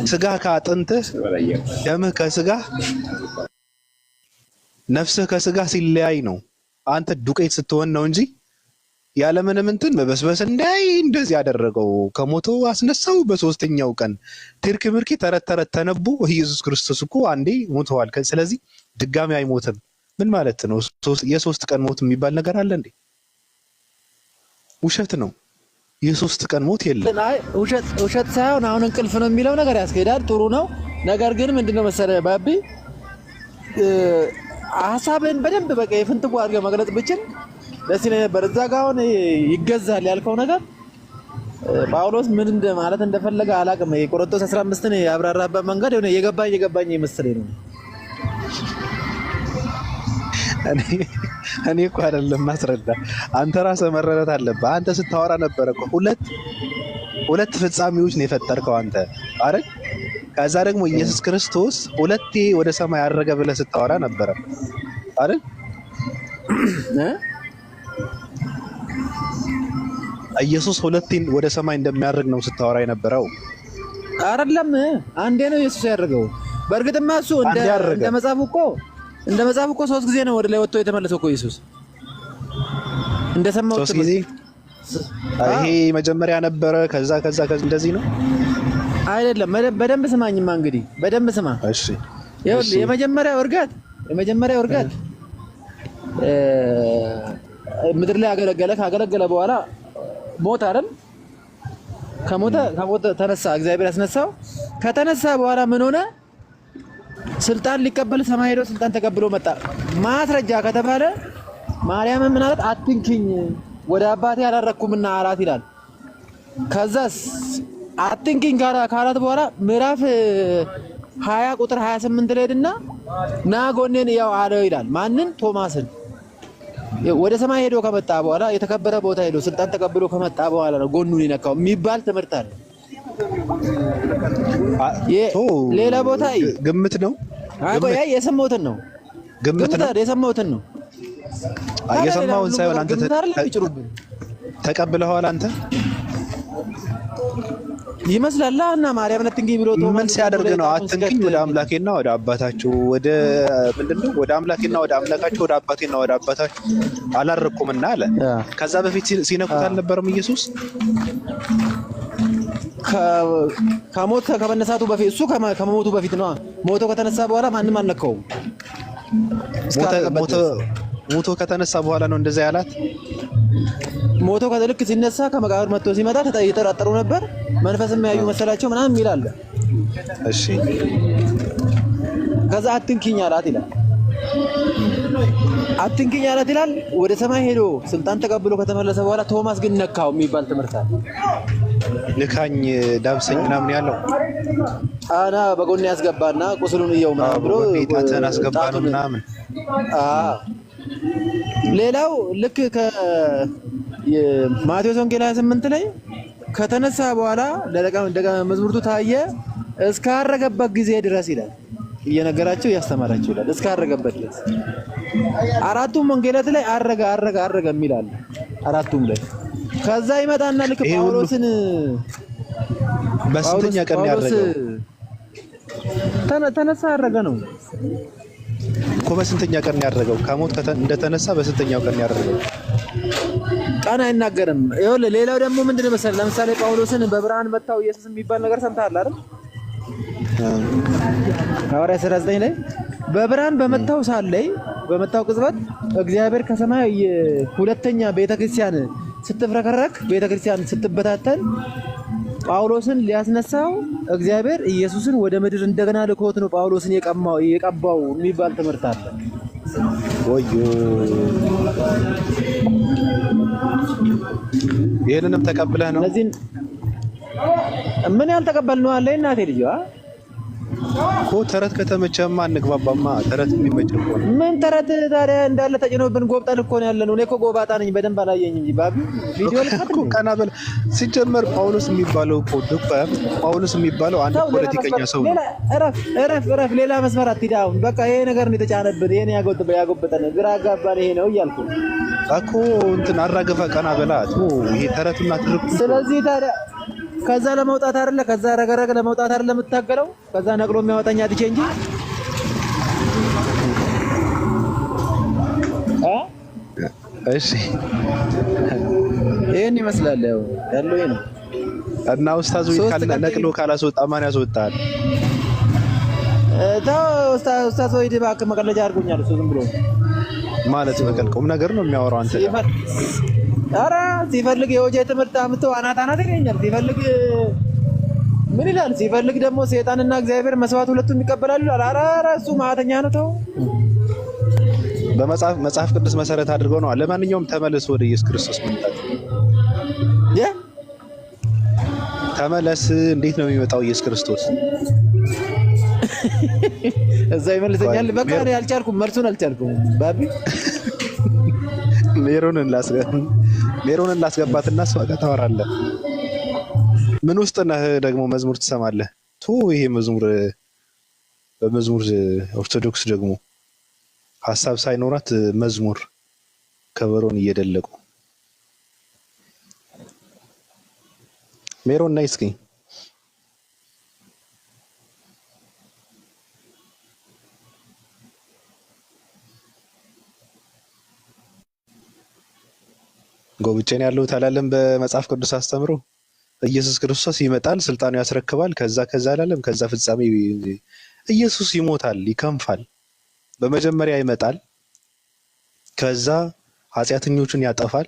ስጋ ከአጥንትህ፣ ደምህ ከስጋህ፣ ነፍስህ ከስጋህ ሲለያይ ነው። አንተ ዱቄት ስትሆን ነው እንጂ ያለምንም እንትን በበስበስ እንደዚህ ያደረገው ከሞቶ አስነሳው በ3ኛው ቀን ትርክ ምርኪ ተረት ተነቡ። ኢየሱስ ክርስቶስ እኮ አንዴ ሞተዋል። ስለዚህ ድጋሚ አይሞትም። ምን ማለት ነው? የ3 ቀን ሞት የሚባል ነገር አለ እንዴ? ውሸት ነው። የ3 ቀን ሞት የለም። ውሸት ሳይሆን አሁን እንቅልፍ ነው የሚለው ነገር ያስኬዳል። ጥሩ ነው። ነገር ግን ምንድነው መሰለህ ባቢ፣ ሀሳብህን በደንብ በቃ የፍንትው አድርገህ መግለጽ ብችል ደስ ይለኝ ነበር። እዛ ጋር አሁን ይገዛል ያልከው ነገር ጳውሎስ ምን ማለት እንደፈለገ አላውቅም። የቆሮንቶስ 15ን ያብራራበት መንገድ የሆነ የገባኝ ይመስለኝ ነው። እኔ እኮ አይደለም ማስረዳ፣ አንተ ራስህ መረዳት አለብህ። አንተ ስታወራ ነበረ እኮ ሁለት ፍጻሜዎች ነው የፈጠርከው አንተ አይደል? ከዛ ደግሞ ኢየሱስ ክርስቶስ ሁለቴ ወደ ሰማይ አረገ ብለህ ስታወራ ነበረ አይደል? ኢየሱስ ሁለቴ ወደ ሰማይ እንደሚያርግ ነው ስታወራ የነበረው አይደለም? አንዴ ነው ኢየሱስ ያደረገው። በእርግጥማ እሱ እንደ መጽሐፉ እኮ 3 ጊዜ ነው ወደ ላይ ወጥቶ የተመለሰው እኮ ኢየሱስ እንደሰማው 3 ጊዜ። ይሄ መጀመሪያ ነበረ ከዛ እንደዚህ ነው አይደለም? በደንብ ስማኝማ፣ እንግዲህ በደንብ ስማ። እሺ ይኸውልህ የመጀመሪያው እርገት ምድር ላይ ካገለገለ በኋላ ሞተ አይደል? ከሞተ ተነሳ፣ እግዚአብሔር ያስነሳው። ከተነሳ በኋላ ምን ሆነ? ስልጣን ሊቀበል ሰማይ ሄዶ ስልጣን ተቀብሎ መጣ። ማስረጃ ከተባለ ማርያም ምን አላት? አትንኪኝ ወደ አባቴ አላረኩምና አላት ይላል። ከዛስ አትንኪኝ ካላት በኋላ ምዕራፍ 20 ቁጥር 28 ላይ ሄድና ና ጎኔን ያው አለው ይላል። ማንን? ቶማስን። ወደ ሰማይ ሄዶ ከመጣ በኋላ የተከበረ ቦታ ሄዶ ስልጣን ተቀብሎ ከመጣ በኋላ ነው ጎኑን ይነካው የሚባል ትምህርት አለ። ሌላ ቦታ ግምት ነው። አይ የሰማሁትን ነው። ግምት ነው የሰማሁትን ነው። የሰማውን ሳይሆን አንተ ተቀብለኸዋል አንተ ይመስላል። እና ማርያም አትንኪኝ ብሎ ምን ሲያደርግ ነው? አትንኪኝ ወደ አምላኬና ወደ አባታችሁ ወደ ምንድነው? ወደ አምላኬና ወደ አምላካችሁ ወደ አባቴና ወደ አባታችሁ አላረኩምና አለ። ከዛ በፊት ሲነኩት አልነበረም ኢየሱስ? ከሞት ከመነሳቱ በፊት እሱ ከመሞቱ በፊት ነው። ሞቶ ከተነሳ በኋላ ማንም አልነካውም። ሞቶ ከተነሳ በኋላ ነው እንደዛ ያላት። ሞቶ ከልክ ሲነሳ ከመቃብር መጥቶ ሲመጣ ይጠራጠሩ ነበር። መንፈስም ያዩ መሰላቸው ምናምን ይላል። እሺ ከዛ አትንኪኝ አላት ይላል። አትንኪኝ አላት ይላል። ወደ ሰማይ ሄዶ ስልጣን ተቀብሎ ከተመለሰ በኋላ ቶማስ ግን ነካው የሚባል ትምህርት አለ። ልካኝ ዳብሰኝ ምናምን ያለው አና በጎን ያስገባና ቁስሉን እየው ምናምን ብሎ ጣትን አስገባና ምናምን። ሌላው ልክ የማቴዎስ ወንጌል 28 ላይ ከተነሳ በኋላ ለደቀ መዛሙርቱ ታየ እስካረገበት ጊዜ ድረስ ይላል። እየነገራቸው እያስተማራቸው ይላል እስካረገበት ድረስ። አራቱም ወንጌላት ላይ አረገ የሚል አለ። አራቱም ላይ ከዛ ይመጣና ልክ ጳውሎስን በስንተኛ ቀን ያረገው ተነሳ አረገ ነው እኮ። በስንተኛ ቀን ያደረገው? ከሞት እንደተነሳ በስንተኛው ቀን ያደረገው? ቀን አይናገርም። ይኸውልህ ሌላው ደግሞ ምንድነው መሰለህ? ለምሳሌ ጳውሎስን በብርሃን መታው ኢየሱስ የሚባል ነገር ሰምተሃል አይደል? ሐዋርያት 19 ላይ በብርሃን በመታው ሳለይ በመታው ቅጽበት እግዚአብሔር ከሰማይ ሁለተኛ ቤተክርስቲያን ስትፍረከረክ ቤተክርስቲያን ስትበታተን ጳውሎስን ሊያስነሳው እግዚአብሔር ኢየሱስን ወደ ምድር እንደገና ልኮት ነው ጳውሎስን የቀባው የሚባል ትምህርት አለ። ወዮ ይሄንንም ተቀብለህ ነው? እነዚህን ምን ያልተቀበልነው አለ እናቴ ልጅ እኮ ተረት ከተመቸማ እንግባባማ። ተረት የሚመቸው እኮ ነው። ምን ተረት ታዲያ እንዳለ ተጭኖብን ጎብጠን እኮ ነው ያለነው። እኔ እኮ ጎባጣ ነኝ፣ በደንብ አላየኝም እንጂ ባቢ ቪዲዮ ልከተል ቀና በል። ሲጀመር ጳውሎስ የሚባለው እኮ ጳውሎስ የሚባለው አንድ ፖለቲከኛ ሰው ነው። እረፍ ሌላ መስመር አትሂድ። አሁን በቃ ይሄ ነገር ነው የተጫነብን። ይሄን ያጎበጠን ግራ አጋባን። ይሄ ነው እያልኩ እኮ እንትን አራገፋ ቀና በላት። ይሄ ተረትና ትርኩ። ስለዚህ ታዲያ ከዛ ለመውጣት አይደለ? ከዛ ረገረግ ለመውጣት አይደለ የምታገለው? ከዛ ነቅሎ የሚያወጣኝ አጥቼ እንጂ እሺ ይሄን ይመስላል ያለው ይሄ ነው። እና ኡስታዝ ወይ ነቅሎ ካላስወጣ ማን ያስወጣል? ኡስታዝ ወይ እባክህ መቀለጃ አድርጎኛል። እሱ ዝም ብሎ ማለት በቀልቁም ነገር ነው የሚያወራው አንተ ጋር። ኧረ ሲፈልግ የወጀ ትምህርት አምጥቶ አናት ይገኛል። ሲፈልግ ምን ይላል? ሲፈልግ ደግሞ ሰይጣንና እግዚአብሔር መስዋዕት ሁለቱም ይቀበላሉ ይላል። ኧረ እሱ ማተኛ ነው። ተው በመጽሐፍ ቅዱስ መሰረት አድርገው ነው። ለማንኛውም ተመለስ ወደ ኢየሱስ ክርስቶስ መምጣት ተመለስ። እንዴት ነው የሚመጣው ኢየሱስ ክርስቶስ? እዛ ይመልሰኛል። በቃ እኔ አልቻልኩም፣ መልሱን አልቻልኩም። ባቢ ሜሮንን ላስገባትና እሷ ጋር ታወራለህ። ምን ውስጥ ነህ ደግሞ መዝሙር ትሰማለህ? ይሄ መዝሙር በመዝሙር ኦርቶዶክስ ደግሞ ሀሳብ ሳይኖራት መዝሙር ከበሮን እየደለቁ ሜሮን ነይ እስኪ። ጎብጬን ያለው ታላለም በመጽሐፍ ቅዱስ አስተምሮ ኢየሱስ ክርስቶስ ይመጣል፣ ስልጣኑ ያስረክባል። ከዛ አላለም። ከዛ ፍጻሜ ኢየሱስ ይሞታል፣ ይከንፋል። በመጀመሪያ ይመጣል፣ ከዛ ኃጢአተኞቹን ያጠፋል፣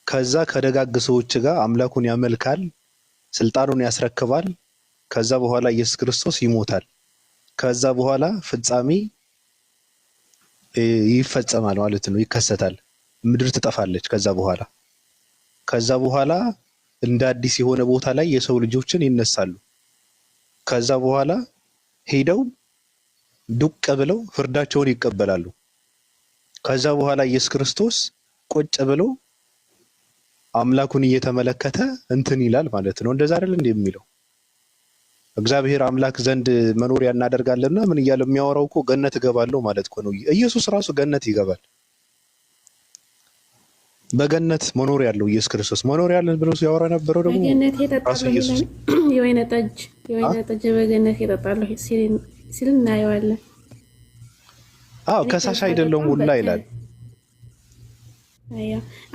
ከዛ ከደጋግ ሰዎች ጋር አምላኩን ያመልካል፣ ስልጣኑን ያስረክባል። ከዛ በኋላ ኢየሱስ ክርስቶስ ይሞታል። ከዛ በኋላ ፍጻሜ ይፈጸማል ማለት ነው፣ ይከሰታል። ምድር ትጠፋለች። ከዛ በኋላ እንደ አዲስ የሆነ ቦታ ላይ የሰው ልጆችን ይነሳሉ። ከዛ በኋላ ሄደው ዱቅ ብለው ፍርዳቸውን ይቀበላሉ። ከዛ በኋላ ኢየሱስ ክርስቶስ ቁጭ ብሎ አምላኩን እየተመለከተ እንትን ይላል ማለት ነው። እንደዛ አይደል እንዴ የሚለው? እግዚአብሔር አምላክ ዘንድ መኖሪያ እናደርጋለንና ምን እያለ የሚያወራው እኮ ገነት እገባለሁ ማለት እኮ ነው። ኢየሱስ ራሱ ገነት ይገባል። በገነት መኖሪያ ያለው ኢየሱስ ክርስቶስ መኖሪያ ያለን ብሎ ሲያወራ ነበረው። ደግሞ በገነት ይጠጣሉ የወይነ ጠጅ በገነት ይጠጣሉ ሲል እናየዋለን። ከሳሽ አይደለም ሁላ ይላል።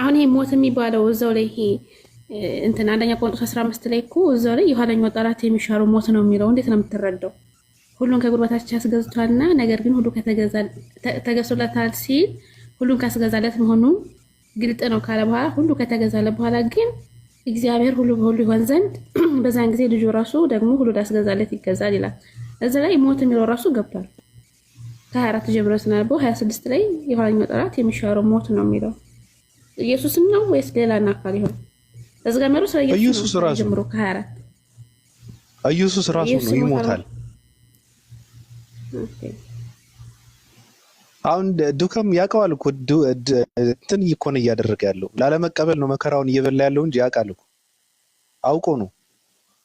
አሁን ይሄ ሞት የሚባለው እዛው ላይ ይሄ እንትን አንደኛ ቆሮንቶስ 15 ላይ እኮ እዛው ላይ የኋለኛው ጠላት የሚሻለው ሞት ነው የሚለው። እንዴት ነው የምትረዳው? ሁሉን ከጉልበታችን ያስገዝቷልና ነገር ግን ሁሉ ተገዝቶለታል ሲል ሁሉን ካስገዛለት መሆኑን ግልጥ ነው ካለ በኋላ ሁሉ ከተገዛለት በኋላ ግን እግዚአብሔር ሁሉ በሁሉ ይሆን ዘንድ በዛን ጊዜ ልጁ ራሱ ደግሞ ሁሉ ዳስገዛለት ይገዛል ይላል። እዚህ ላይ ሞት የሚለው ራሱ ገብቷል። ከ24 ጀምሮ ስናነበው 26 ላይ የኋለኛው ጠላት የሚሻለው ሞት ነው የሚለው ኢየሱስን ነው ወይስ ሌላ አካል ይሆን? እዚህ ጋር መረስ ኢየሱስ ራሱ ጀምሮ ከ24 ኢየሱስ ራሱ ነው ይሞታል። አሁን ዱከም ያውቀዋል እኮ እንትን እኮ ነው እያደረገ ያለው ላለመቀበል ነው መከራውን እየበላ ያለው እንጂ ያውቃል እኮ አውቆ ነው።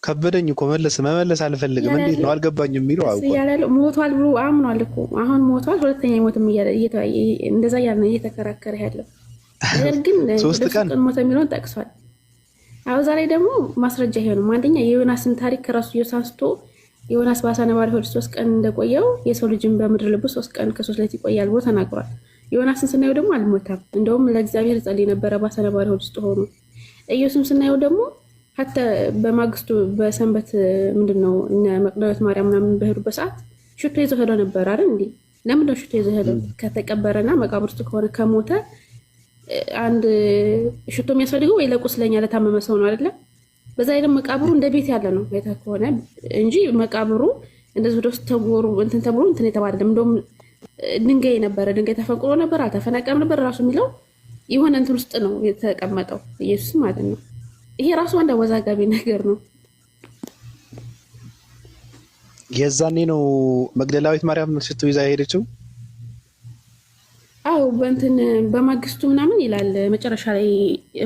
ከበደኝ እኮ መመለስ አልፈልግም እንዴት ነው አልገባኝም የሚለው አውቆ ሞቷል ብሎ አምኗል እኮ አሁን ሞቷል። ሁለተኛ ሞትም እንደዛ ያለ እየተከራከረ ያለው ነገር ግን 3 ቀን ሞት የሚለውን ጠቅሷል። አሁን ዛሬ ደግሞ ማስረጃ ይሆንም አንደኛ የዮናስን ታሪክ ከራሱ አንስቶ ዮናስ በአሳ ነባሪ ሆድ 3 ቀን እንደቆየው የሰው ልጅን በምድር ልቡ 3 ቀን ከ3 ሌሊት ይቆያል ብሎ ተናግሯል። ዮናስን ስናየው ደግሞ አልሞታም፣ እንደውም ለእግዚአብሔር ጸልይ ነበረ በአሳ ነባሪ ሆድ ውስጥ ሆኖ። ኢየሱስም ስናየው ደግሞ ሀታ በማግስቱ በሰንበት ምንድነው እነ መቅደላዊት ማርያም ምናምን በሄዱበት ሰዓት ሽቶ ይዘው ሄደው ነበር አይደል እንዴ? ለምንድነው ሽቶ ይዘው ሄደው? ከተቀበረና መቃብር ውስጥ ከሆነ ከሞተ አንድ ሽቶ የሚያስፈልገው ወይ ለቁስለኛ ለታመመ ሰው ነው አይደለ? በዛ ላይ ደግሞ መቃብሩ እንደ ቤት ያለ ነው አይተህ ከሆነ እንጂ መቃብሩ እንደዚህ ወደ ውስጥ ተጎሩ እንትን ተብሎ እንትን የተባለም እንደውም ድንጋይ ነበረ፣ ድንጋይ ተፈንቅሎ ነበር፣ አልተፈነቀም ነበር። ራሱ የሚለው የሆነ እንትን ውስጥ ነው የተቀመጠው ኢየሱስ ማለት ነው። ይሄ ራሱ አንድ አወዛጋቢ ነገር ነው። የዛኔ ነው መግደላዊት ማርያም ሽቶ ይዛ ሄደችው። አው በእንትን በማግስቱ ምናምን ይላል መጨረሻ ላይ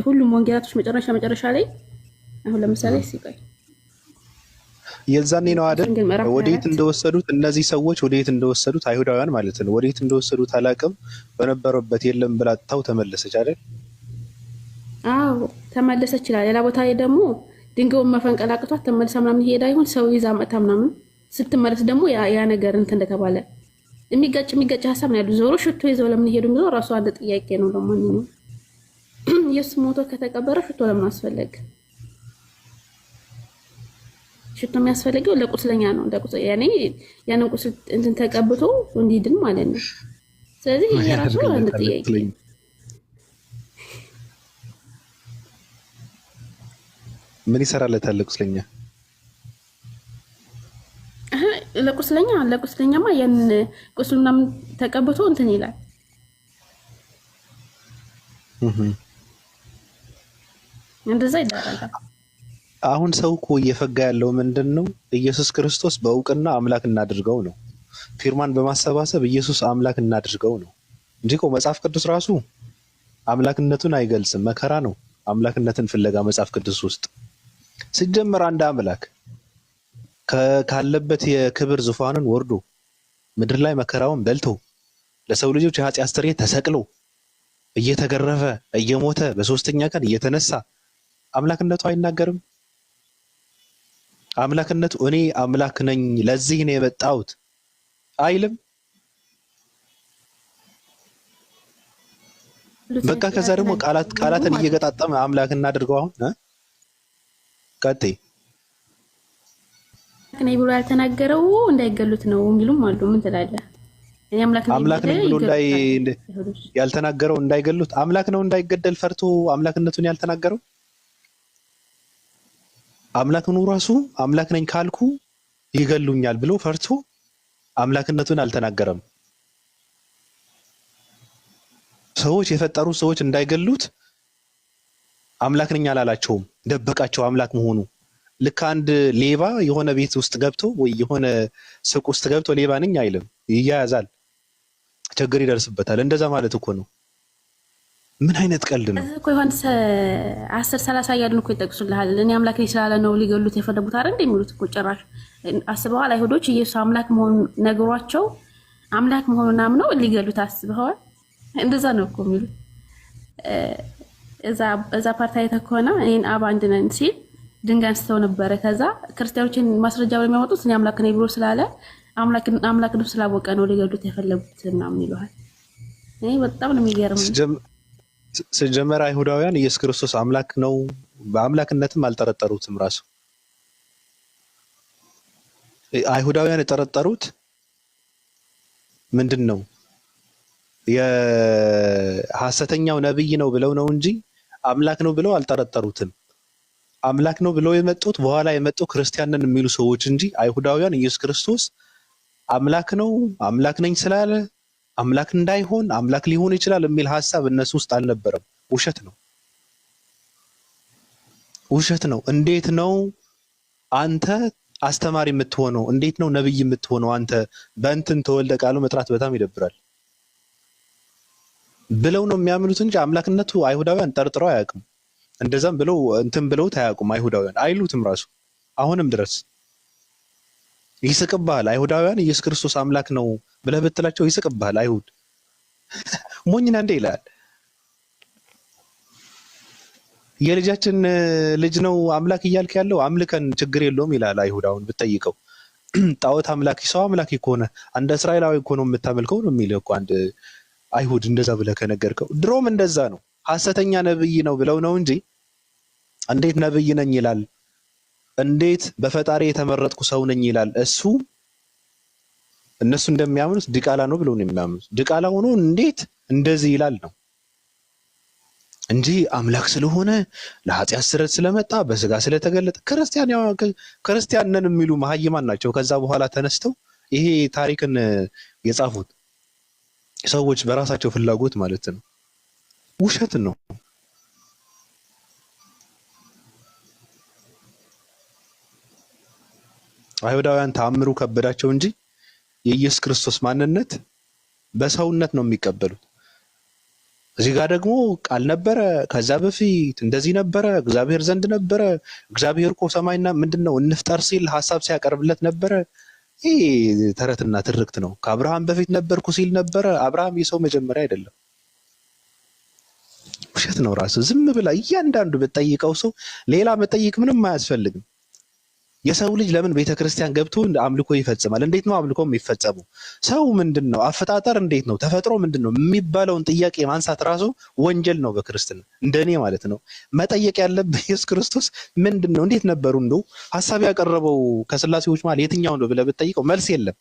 ሁሉም ወንጌላቶች መጨረሻ ላይ አሁን ለምሳሌ ሲቆይ የዛኔ ነው አይደል? ወዴት እንደወሰዱት እነዚህ ሰዎች ወዴት እንደወሰዱት አይሁዳውያን ማለት ነው ወዴት እንደወሰዱት አላውቅም። በነበረበት የለም ብላ ታው ተመለሰች አይደል? አው ተመለሰች ይላል። ሌላ ቦታ ላይ ደግሞ ድንጋዩን መፈንቀል አቅቷት ተመልሳ ምናምን ሄዳ ይሁን ሰው ይዛ መጣ ምናምን ስትመለስ ደግሞ ያ ነገር እንትን እንደተባለ የሚጋጭ ሀሳብ ነው ያለው። ዞሮ ሽቶ ይዘው ለምን ሄዱ የሚለው ራሱ አንድ ጥያቄ ነው። ለማንኛውም ኢየሱስ ሞቶ ከተቀበረ ሽቶ ለምን አስፈለገ? ሽቶ የሚያስፈልገው ለቁስለኛ ነው። ያኔ ያንን ቁስል እንትን ተቀብቶ እንዲድን ማለት ነው። ስለዚህ ይሄ ራሱ አንድ ጥያቄ ምን ይሰራለታል ለቁስለኛ? ለቁስለኛማ ያን ቁስሉ ምናምን ተቀብቶ እንትን ይላል። እንደዛ ይደረጋል። አሁን ሰው እኮ እየፈጋ ያለው ምንድን ነው? ኢየሱስ ክርስቶስ በእውቅና አምላክ እናድርገው ነው። ፊርማን በማሰባሰብ ኢየሱስ አምላክ እናድርገው ነው እንጂ እኮ መጽሐፍ ቅዱስ ራሱ አምላክነቱን አይገልጽም። መከራ ነው አምላክነትን ፍለጋ መጽሐፍ ቅዱስ ውስጥ። ሲጀመር አንድ አምላክ ካለበት የክብር ዙፋንን ወርዶ ምድር ላይ መከራውን በልቶ ለሰው ልጆች የኃጢአት ስርየት ተሰቅሎ እየተገረፈ እየሞተ በሶስተኛ ቀን እየተነሳ አምላክነቱ አይናገርም? አምላክነቱ እኔ አምላክ ነኝ ለዚህ ነው የመጣሁት አይልም? በቃ ከዛ ደግሞ ቃላትን እየገጣጠመ አምላክ እናድርገው። አሁን ቀጥይ እኔ ብሎ ያልተናገረው እንዳይገሉት ነው የሚሉም አሉ። ምን ትላለህ? እኔ አምላክ ነኝ ብሎ ያልተናገረው እንዳይገሉት፣ አምላክ ነው እንዳይገደል ፈርቶ አምላክነቱን ያልተናገረው። አምላክኑ ራሱ አምላክ ነኝ ካልኩ ይገሉኛል ብሎ ፈርቶ አምላክነቱን አልተናገረም። ሰዎች የፈጠሩ ሰዎች እንዳይገሉት አምላክ ነኝ አላላቸውም፣ ደበቃቸው አምላክ መሆኑ። ልክ አንድ ሌባ የሆነ ቤት ውስጥ ገብቶ ወይ የሆነ ሱቅ ውስጥ ገብቶ ሌባ ነኝ አይልም፣ ይያያዛል፣ ችግር ይደርስበታል። እንደዛ ማለት እኮ ነው። ምን አይነት ቀልድ ነው እኮ? ዮሐንስ 10:30 እያልን እኮ ይጠቅሱልሃል። እኔ አምላክ ነኝ ስላለ ነው ሊገሉት የፈለጉት አይደል እንደሚሉት እኮ። ጭራሽ አስበዋል? አይሁዶች ኢየሱስ አምላክ መሆኑን ነግሯቸው አምላክ መሆኑን አምነው ሊገሉት አስበዋል። እንደዛ ነው እኮ የሚሉት። እዛ ፓርታ አይተህ ከሆነ እኔን አብ አንድ ነን ሲል ድንጋይ አንስተው ነበረ። ከዛ ክርስቲያኖችን ማስረጃ ብለው የሚያመጡት እኔ አምላክ ነኝ ብሎ ስላለ አምላክ ነው ስላወቀ ነው ሊገሉት የፈለጉት ምናምን ይለዋል። እኔ በጣም ነው የሚገርም። ሲጀመር አይሁዳውያን ኢየሱስ ክርስቶስ አምላክ ነው በአምላክነትም አልጠረጠሩትም። ራሱ አይሁዳውያን የጠረጠሩት ምንድን ነው? የሐሰተኛው ነብይ ነው ብለው ነው እንጂ አምላክ ነው ብለው አልጠረጠሩትም። አምላክ ነው ብለው የመጡት በኋላ የመጡ ክርስቲያንን የሚሉ ሰዎች እንጂ አይሁዳውያን ኢየሱስ ክርስቶስ አምላክ ነው አምላክ ነኝ ስላለ አምላክ እንዳይሆን አምላክ ሊሆን ይችላል የሚል ሐሳብ እነሱ ውስጥ አልነበረም። ውሸት ነው፣ ውሸት ነው። እንዴት ነው አንተ አስተማሪ የምትሆነው? እንዴት ነው ነብይ የምትሆነው? አንተ በእንትን ተወልደ ቃሉ መጥራት በጣም ይደብራል ብለው ነው የሚያምኑት እንጂ አምላክነቱ አይሁዳውያን ጠርጥረው አያውቅም። እንደዛም ብለው እንትን ብለው አያውቁም። አይሁዳውያን አይሉትም ራሱ አሁንም ድረስ ይስቅብሃል። አይሁዳውያን ኢየሱስ ክርስቶስ አምላክ ነው ብለህ ብትላቸው ይስቅብሃል። አይሁድ ሞኝና እንደ ይላል የልጃችን ልጅ ነው አምላክ እያልክ ያለው አምልከን ችግር የለውም ይላል። አይሁዳውን ብትጠይቀው ጣዖት አምላክ ሰው አምላክ ከሆነ አንድ እስራኤላዊ እኮ ነው የምታመልከው ነው የሚልህ እኮ አንድ አይሁድ። እንደዛ ብለህ ከነገርከው ድሮም እንደዛ ነው። ሐሰተኛ ነብይ ነው ብለው ነው እንጂ እንዴት ነብይ ነኝ ይላል? እንዴት በፈጣሪ የተመረጥኩ ሰው ነኝ ይላል? እሱ እነሱ እንደሚያምኑት ድቃላ ነው ብለው ነው የሚያምኑት። ድቃላ ሆኖ እንዴት እንደዚህ ይላል ነው እንጂ አምላክ ስለሆነ ለኃጢአት ስርየት ስለመጣ በስጋ ስለተገለጠ ክርስቲያን ነን የሚሉ መሀይማን ናቸው። ከዛ በኋላ ተነስተው ይሄ ታሪክን የጻፉት ሰዎች በራሳቸው ፍላጎት ማለት ነው። ውሸት ነው። አይሁዳውያን ተአምሩ ከበዳቸው እንጂ የኢየሱስ ክርስቶስ ማንነት በሰውነት ነው የሚቀበሉት። እዚህ ጋር ደግሞ ቃል ነበረ፣ ከዛ በፊት እንደዚህ ነበረ፣ እግዚአብሔር ዘንድ ነበረ። እግዚአብሔር እኮ ሰማይና ምንድነው እንፍጠር ሲል ሐሳብ ሲያቀርብለት ነበረ። ይህ ተረትና ትርክት ነው። ከአብርሃም በፊት ነበርኩ ሲል ነበረ። አብርሃም የሰው መጀመሪያ አይደለም። ውሸት ነው። ራሱ ዝም ብላ እያንዳንዱ በጠይቀው ሰው ሌላ መጠይቅ ምንም አያስፈልግም። የሰው ልጅ ለምን ቤተክርስቲያን ገብቶ አምልኮ ይፈጽማል? እንዴት ነው አምልኮ የሚፈጸመው? ሰው ምንድነው? አፈጣጠር እንዴት ነው? ተፈጥሮ ምንድነው የሚባለውን ጥያቄ ማንሳት ራሱ ወንጀል ነው በክርስትና፣ እንደኔ ማለት ነው። መጠየቅ ያለብህ ኢየሱስ ክርስቶስ ምንድነው? እንዴት ነበሩ? እንደው ሐሳብ ያቀረበው ከስላሴዎች ማለት የትኛው ነው ብለህ ብትጠይቀው መልስ የለም።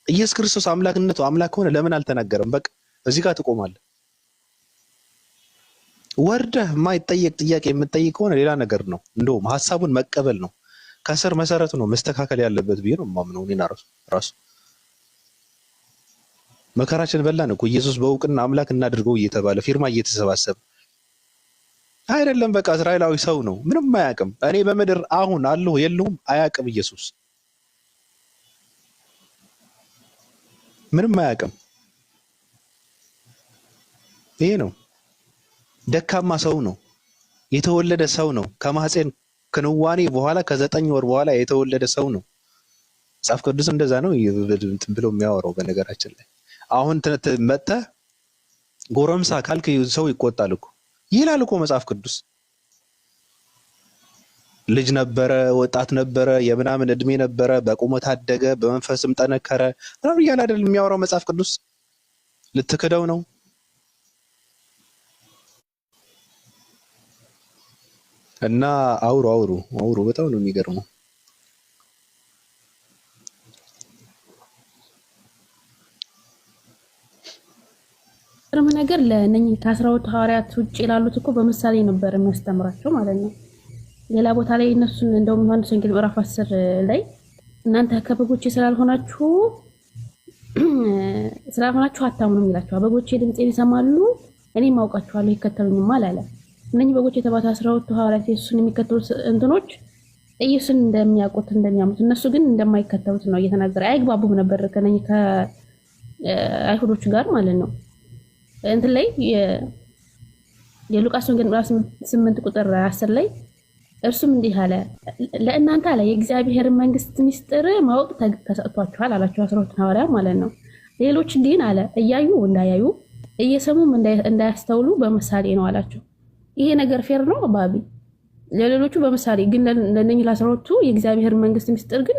ኢየሱስ ክርስቶስ አምላክነቱ አምላክ ሆነ ለምን አልተናገረም? በቃ እዚህ ጋር ትቆማለህ። ወርደህ የማይጠየቅ ጥያቄ የምትጠይቅ ከሆነ ሌላ ነገር ነው። እንደውም ሐሳቡን መቀበል ነው ከስር መሰረቱ ነው መስተካከል ያለበት ብዬ ነው የማምነው። እኔና ራሱ መከራችን በላን እኮ ኢየሱስ በእውቅና አምላክ እናድርገው እየተባለ ፊርማ እየተሰባሰበ አይደለም በቃ እስራኤላዊ ሰው ነው፣ ምንም አያውቅም። እኔ በምድር አሁን አለሁ የለሁም አያውቅም። ኢየሱስ ምንም አያውቅም። ይሄ ነው ደካማ ሰው ነው፣ የተወለደ ሰው ነው። ከማህፀን ክንዋኔ በኋላ ከ9 ወር በኋላ የተወለደ ሰው ነው። መጽሐፍ ቅዱስ እንደዛ ነው ብሎ የሚያወራው። በነገራችን ላይ አሁን መጥተህ ጎረምሳ ካልክ ሰው ይቆጣል እኮ ይላል እኮ መጽሐፍ ቅዱስ። ልጅ ነበረ፣ ወጣት ነበረ፣ የምናምን እድሜ ነበረ፣ በቁመት አደገ፣ በመንፈስም ጠነከረ ምናምን እያለ አይደል የሚያወራው መጽሐፍ ቅዱስ? ልትክደው ነው? እና አውሩ በጣም ነው የሚገርመው። ቅርብ ነገር ለእነኝህ ከ12 ሐዋርያት ውጭ ላሉት እኮ በምሳሌ ነበር የሚያስተምራቸው ማለት ነው። ሌላ ቦታ ላይ እነሱን እንደውም ዮሐንስ ወንጌል ምዕራፍ 10 ላይ እናንተ ከበጎቼ ስላልሆናችሁ አታምኑም ይላቸዋል። በጎቼ ድምፄን ይሰማሉ፣ እኔም አውቃቸዋለሁ ይከተሉኝማል አለ። እነኚህ በጎች የተባሉት 12 ሐዋርያት ኢየሱስን የሚከተሉት እንትኖች ኢየሱስን እንደሚያውቁት እንደሚያምኑት፣ እነሱ ግን እንደማይከተሉት ነው እየተናገረ። አይግባቡም ነበር ከነኚህ ከአይሁዶቹ ጋር ማለት ነው። እንትን ላይ የሉቃስ ወንጌል ምዕራፍ 8 ቁጥር 10 ላይ እርሱም እንዲህ አለ፣ ለእናንተ አለ የእግዚአብሔር መንግስት ምስጢር ማወቅ ተሰጥቷችኋል አላቸው 12 ሐዋርያት ማለት ነው። ሌሎች ግን አለ እያዩ እንዳያዩ እየሰሙም እንዳያስተውሉ በምሳሌ ነው አላቸው። ይሄ ነገር ፌር ነው ባቢ? ለሌሎቹ በምሳሌ ግን ለነኚህ ለ12ቱ የእግዚአብሔር መንግስት ምስጢር ግን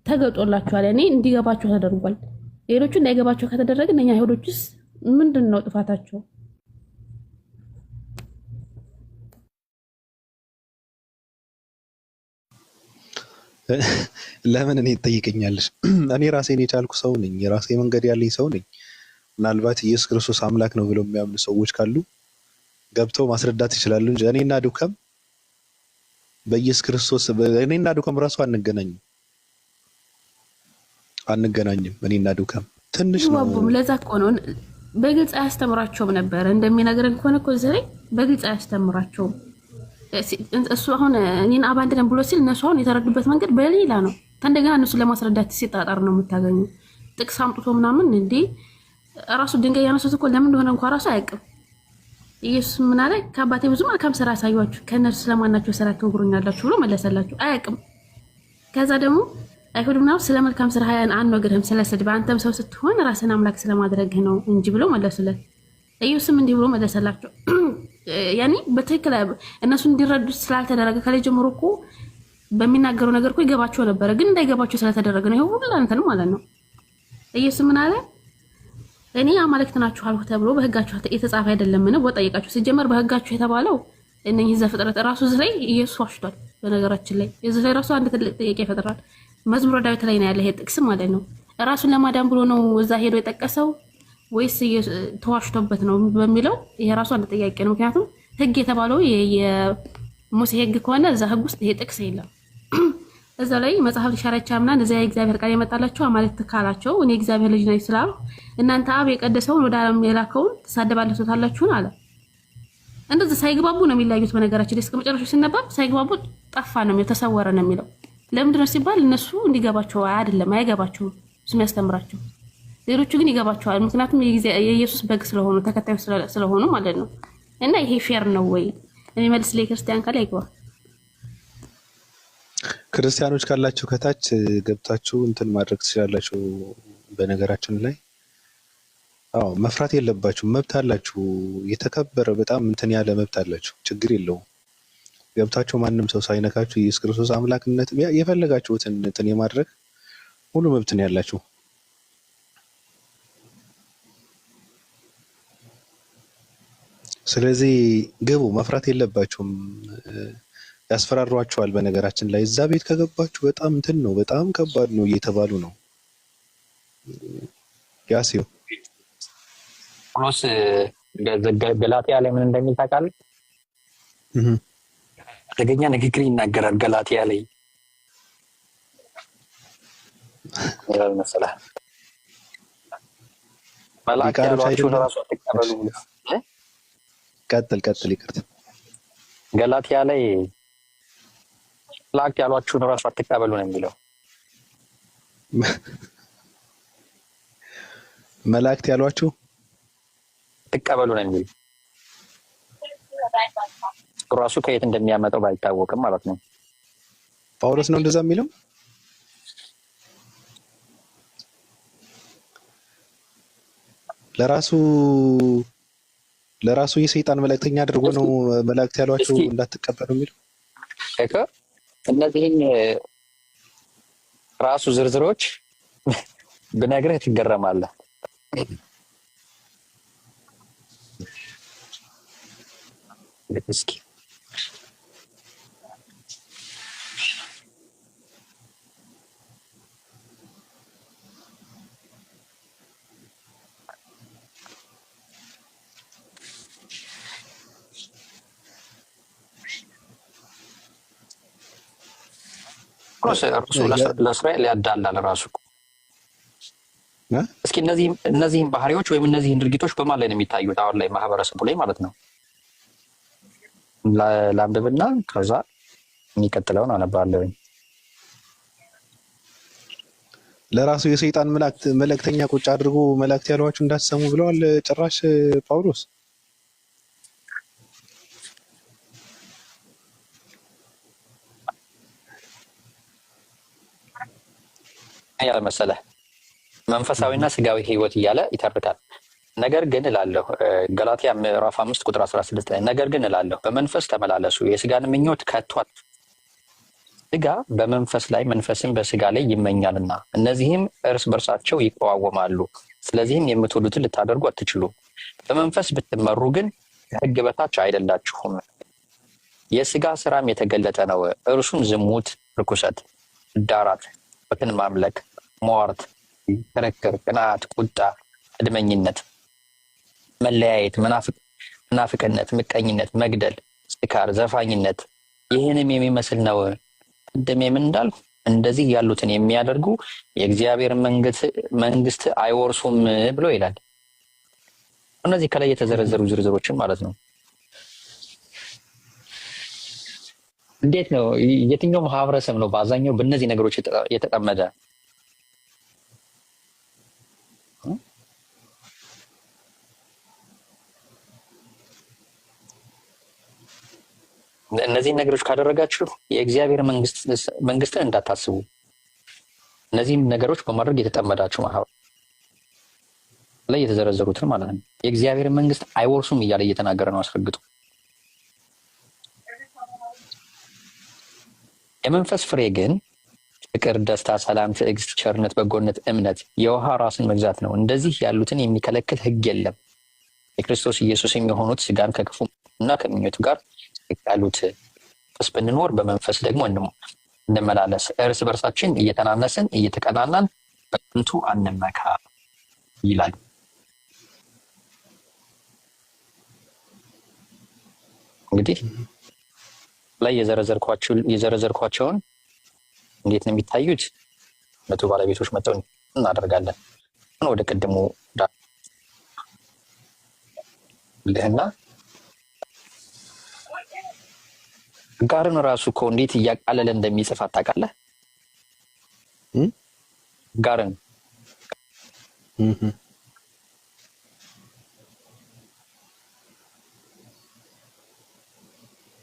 ተገልጦላችኋል፣ እኔ እንዲገባቸው ተደርጓል። ሌሎቹ እንዳይገባቸው ከተደረገ እነኛ አይሁዶችስ ምንድን ነው ጥፋታቸው? ለምን እኔ ትጠይቀኛለሽ? እኔ ራሴን የቻልኩ ሰው ነኝ፣ የራሴ መንገድ ያለኝ ሰው ነኝ። ምናልባት ኢየሱስ ክርስቶስ አምላክ ነው ብለው የሚያምኑ ሰዎች ካሉ ገብተው ማስረዳት ይችላሉ እንጂ እኔና ዱከም በኢየሱስ ክርስቶስ እኔና ዱከም ራሱ አንገናኝም። እኔና ዱከም ትንሽ ነው። ለዛ እኮ ነው በግልጽ አያስተምራቸውም ነበር። እንደሚነግረን ከሆነ እኮ እዚህ ላይ በግልጽ አያስተምራቸውም። እሱ አሁን እኔን አባንድ ነን ብሎ ሲል እነሱ አሁን የተረዱበት መንገድ በሌላ ነው። ከእንደገና እነሱ ለማስረዳት ሲጣጣር ነው የምታገኙ። ጥቅስ አምጥቶ ምናምን እንዴ ራሱ ድንጋይ ያነሱት እኮ ለምን እንደሆነ እንኳን ራሱ አያውቅም። ኢየሱስ ምን አለ? ከአባቴ ብዙ መልካም ስራ አሳያችሁ፣ ከእነርሱ ስለማናቸው ስራ ትነግሩኛላችሁ ብሎ መለሰላችሁ። አያውቅም። ከዛ ደግሞ አይሁድ ምናምን ስለ መልካም ስራ አንወግድህም፣ ስለ ስድብ አንተም ሰው ስትሆን ራስን አምላክ ስለማድረግህ ነው እንጂ ብሎ መለሱለት። ኢየሱስም እንዲህ ብሎ መለሰላቸው። ያኔ በትክክል እነሱ እንዲረዱ ስላልተደረገ ከላይ ጀምሮ እኮ በሚናገረው ነገር እኮ ይገባቸው ነበረ፣ ግን እንዳይገባቸው ስለተደረገ ነው ይሄ ሁሉ እንትን ማለት ነው። ኢየሱስ ምን አለ? እኔ አማልክት ናችሁ አልሁ ተብሎ በህጋችሁ የተጻፈ አይደለምን? ወጣይቃችሁ ሲጀመር በህጋችሁ የተባለው እነኚህ ዘፍጥረት ራሱ እዚህ ላይ ኢየሱስ ዋሽቷል። በነገራችን ላይ እዚህ ላይ ራሱ አንድ ትልቅ ጥያቄ ይፈጥራል። መዝሙረ ዳዊት ላይ ነው ያለ ይሄ ጥቅስ ማለት ነው። ራሱን ለማዳን ብሎ ነው እዛ ሄዶ የጠቀሰው ወይስ ተዋሽቶበት ነው በሚለው ይሄ ራሱ አንድ ጥያቄ ነው። ምክንያቱም ህግ የተባለው የሙሴ ህግ ከሆነ እዛ ህግ ውስጥ ይሄ ጥቅስ የለም። እዛ ላይ መጽሐፍ ሻራቻ ምናምን እዛ የእግዚአብሔር ቃል የመጣላቸው አማልክት ካላቸው እኔ እግዚአብሔር ልጅ ነኝ ስላሉ እናንተ አብ የቀደሰውን ወደ ዓለም የላከውን ትሳደባላችሁን አለ። እንደዚህ ሳይግባቡ ነው የሚለያዩት። በነገራችን ላይ እስከ መጨረሻው ሲነበብ ሳይግባቡ ጠፋ ነው የሚለው፣ ተሰወረ ነው የሚለው። ለምንድን ነው ሲባል እነሱ እንዲገባቸው አይደለም፣ አይገባቸውም እሱ የሚያስተምራቸው። ሌሎቹ ግን ይገባቸዋል። ምክንያቱም የኢየሱስ በግ ስለሆኑ ተከታዮች ስለሆኑ ማለት ነው። እና ይሄ ፌር ነው ወይ የሚመልስ ላይ ክርስቲያን ካለ አይግባ። ክርስቲያኖች ካላችሁ ከታች ገብታችሁ እንትን ማድረግ ትችላላችሁ። በነገራችን ላይ አዎ መፍራት የለባችሁ፣ መብት አላችሁ። የተከበረ በጣም እንትን ያለ መብት አላችሁ። ችግር የለውም። ገብታችሁ ማንም ሰው ሳይነካችሁ ኢየሱስ ክርስቶስ አምላክነት የፈለጋችሁትን እንትን የማድረግ ሙሉ መብት ነው ያላችሁ። ስለዚህ ግቡ፣ መፍራት የለባችሁም። ያስፈራሯችኋል። በነገራችን ላይ እዛ ቤት ከገባችሁ በጣም እንትን ነው፣ በጣም ከባድ ነው እየተባሉ ነው። ያሲው ጳውሎስ ገላትያ ላይ ምን እንደሚል ታውቃለህ? አደገኛ ንግግር ይናገራል። ገላትያ ላይ ይላል መሰለህ መላእክት ያሏችሁን እራሱ አትቀበሉ። ቀጥል ይቅርታ። ገላትያ ላይ ላክ ያሏችሁን ራሱ አትቀበሉ ነው የሚለው። መላእክት ያሏችሁ አትቀበሉ ነው የሚለው። ራሱ ከየት እንደሚያመጣው ባይታወቅም ማለት ነው። ጳውሎስ ነው እንደዛ የሚለው። ለራሱ የሰይጣን መልእክተኛ አድርጎ ነው መላእክት ያሏችሁ እንዳትቀበሉ የሚለው። እነዚህን ራሱ ዝርዝሮች ብነግርህ ትገረማለህ። እስኪ እርሱ ለእስራኤል ያዳላል ራሱ። እስኪ እነዚህን ባህሪዎች ወይም እነዚህን ድርጊቶች በማን ላይ ነው የሚታዩት? አሁን ላይ ማህበረሰቡ ላይ ማለት ነው። ላንብብና ከዛ የሚቀጥለውን አነባለሁኝ። ለራሱ የሰይጣን መልእክተኛ ቁጭ አድርጎ መላእክት ያሏችሁ እንዳትሰሙ ብለዋል ጭራሽ ጳውሎስ። ያለ መሰለ መንፈሳዊና ስጋዊ ህይወት እያለ ይተርካል። ነገር ግን እላለሁ ገላትያ ምዕራፍ 5 ቁጥር 16 ላይ ነገር ግን እላለሁ በመንፈስ ተመላለሱ፣ የስጋን ምኞት ከቶ አትፍጸሙ። ስጋ በመንፈስ ላይ መንፈስም በስጋ ላይ ይመኛልና እነዚህም እርስ በርሳቸው ይቀዋወማሉ። ስለዚህም የምትወዱትን ልታደርጉ አትችሉም። በመንፈስ ብትመሩ ግን ከህግ በታች አይደላችሁም። የስጋ ስራም የተገለጠ ነው፣ እርሱም ዝሙት፣ ርኩሰት፣ ዳራት፣ ጣዖትን ማምለክ፣ ሟርት፣ ክርክር፣ ቅንዓት፣ ቁጣ፣ እድመኝነት፣ መለያየት፣ መናፍቅነት፣ ምቀኝነት፣ መግደል፣ ስካር፣ ዘፋኝነት ይህንም የሚመስል ነው። ቅድም ምን እንዳልኩ እንደዚህ ያሉትን የሚያደርጉ የእግዚአብሔር መንግስት አይወርሱም ብሎ ይላል። እነዚህ ከላይ የተዘረዘሩ ዝርዝሮችን ማለት ነው። እንዴት ነው? የትኛው ማህበረሰብ ነው በአብዛኛው በእነዚህ ነገሮች የተጠመደ? እነዚህ ነገሮች ካደረጋችሁ የእግዚአብሔር መንግስትን እንዳታስቡ። እነዚህም ነገሮች በማድረግ የተጠመዳችሁ ማህበር ላይ የተዘረዘሩትን ማለት ነው። የእግዚአብሔር መንግስት አይወርሱም እያለ እየተናገረ ነው አስረግጦ። የመንፈስ ፍሬ ግን ፍቅር፣ ደስታ፣ ሰላም፣ ትዕግስት፣ ቸርነት፣ በጎነት፣ እምነት፣ የውሃ ራስን መግዛት ነው። እንደዚህ ያሉትን የሚከለክል ህግ የለም። የክርስቶስ ኢየሱስ የሆኑት ስጋን ከክፉ እና ከምኞቱ ጋር ያሉት ስ ብንኖር በመንፈስ ደግሞ እንመላለስ። እርስ በርሳችን እየተናነስን እየተቀናናን በከንቱ አንመካ ይላል። እንግዲህ ላይ የዘረዘርኳቸውን እንዴት ነው የሚታዩት? መቶ ባለቤቶች መጥተው እናደርጋለን። ወደ ቅድሙ ልህና ጋርን ራሱ እኮ እንዴት እያቃለለ እንደሚጽፍ ታውቃለህ? ጋርን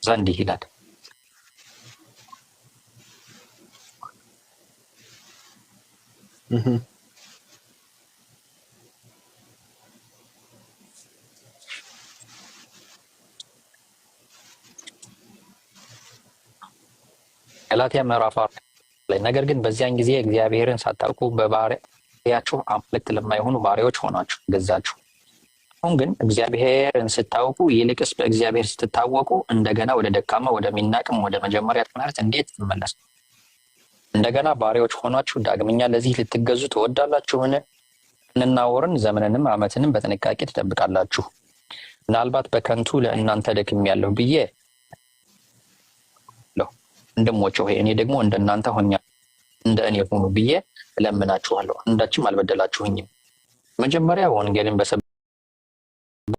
ዘንድ ይላል። ገላትያ ምዕራፍ ላይ ነገር ግን በዚያን ጊዜ እግዚአብሔርን ሳታውቁ በባህሪያችሁ አማልክት ለማይሆኑ ባሪያዎች ሆናችሁ ገዛችሁ። አሁን ግን እግዚአብሔርን ስታውቁ ይልቅስ በእግዚአብሔር ስትታወቁ እንደገና ወደ ደካማ ወደሚናቅም ወደ መጀመሪያ ትምህርት እንዴት ትመለሱ? እንደገና ባሪያዎች ሆናችሁ ዳግመኛ ለዚህ ልትገዙ ትወዳላችሁን? እንናወርን ዘመንንም ዓመትንም በጥንቃቄ ትጠብቃላችሁ። ምናልባት በከንቱ ለእናንተ ደክሜያለሁ ብዬ ወንድሞቼ ሆይ እኔ ደግሞ እንደናንተ ሆኛለሁ፣ እንደ እኔ ሁኑ ብዬ እለምናችኋለሁ። አንዳችም አልበደላችሁኝም። መጀመሪያ ወንጌልን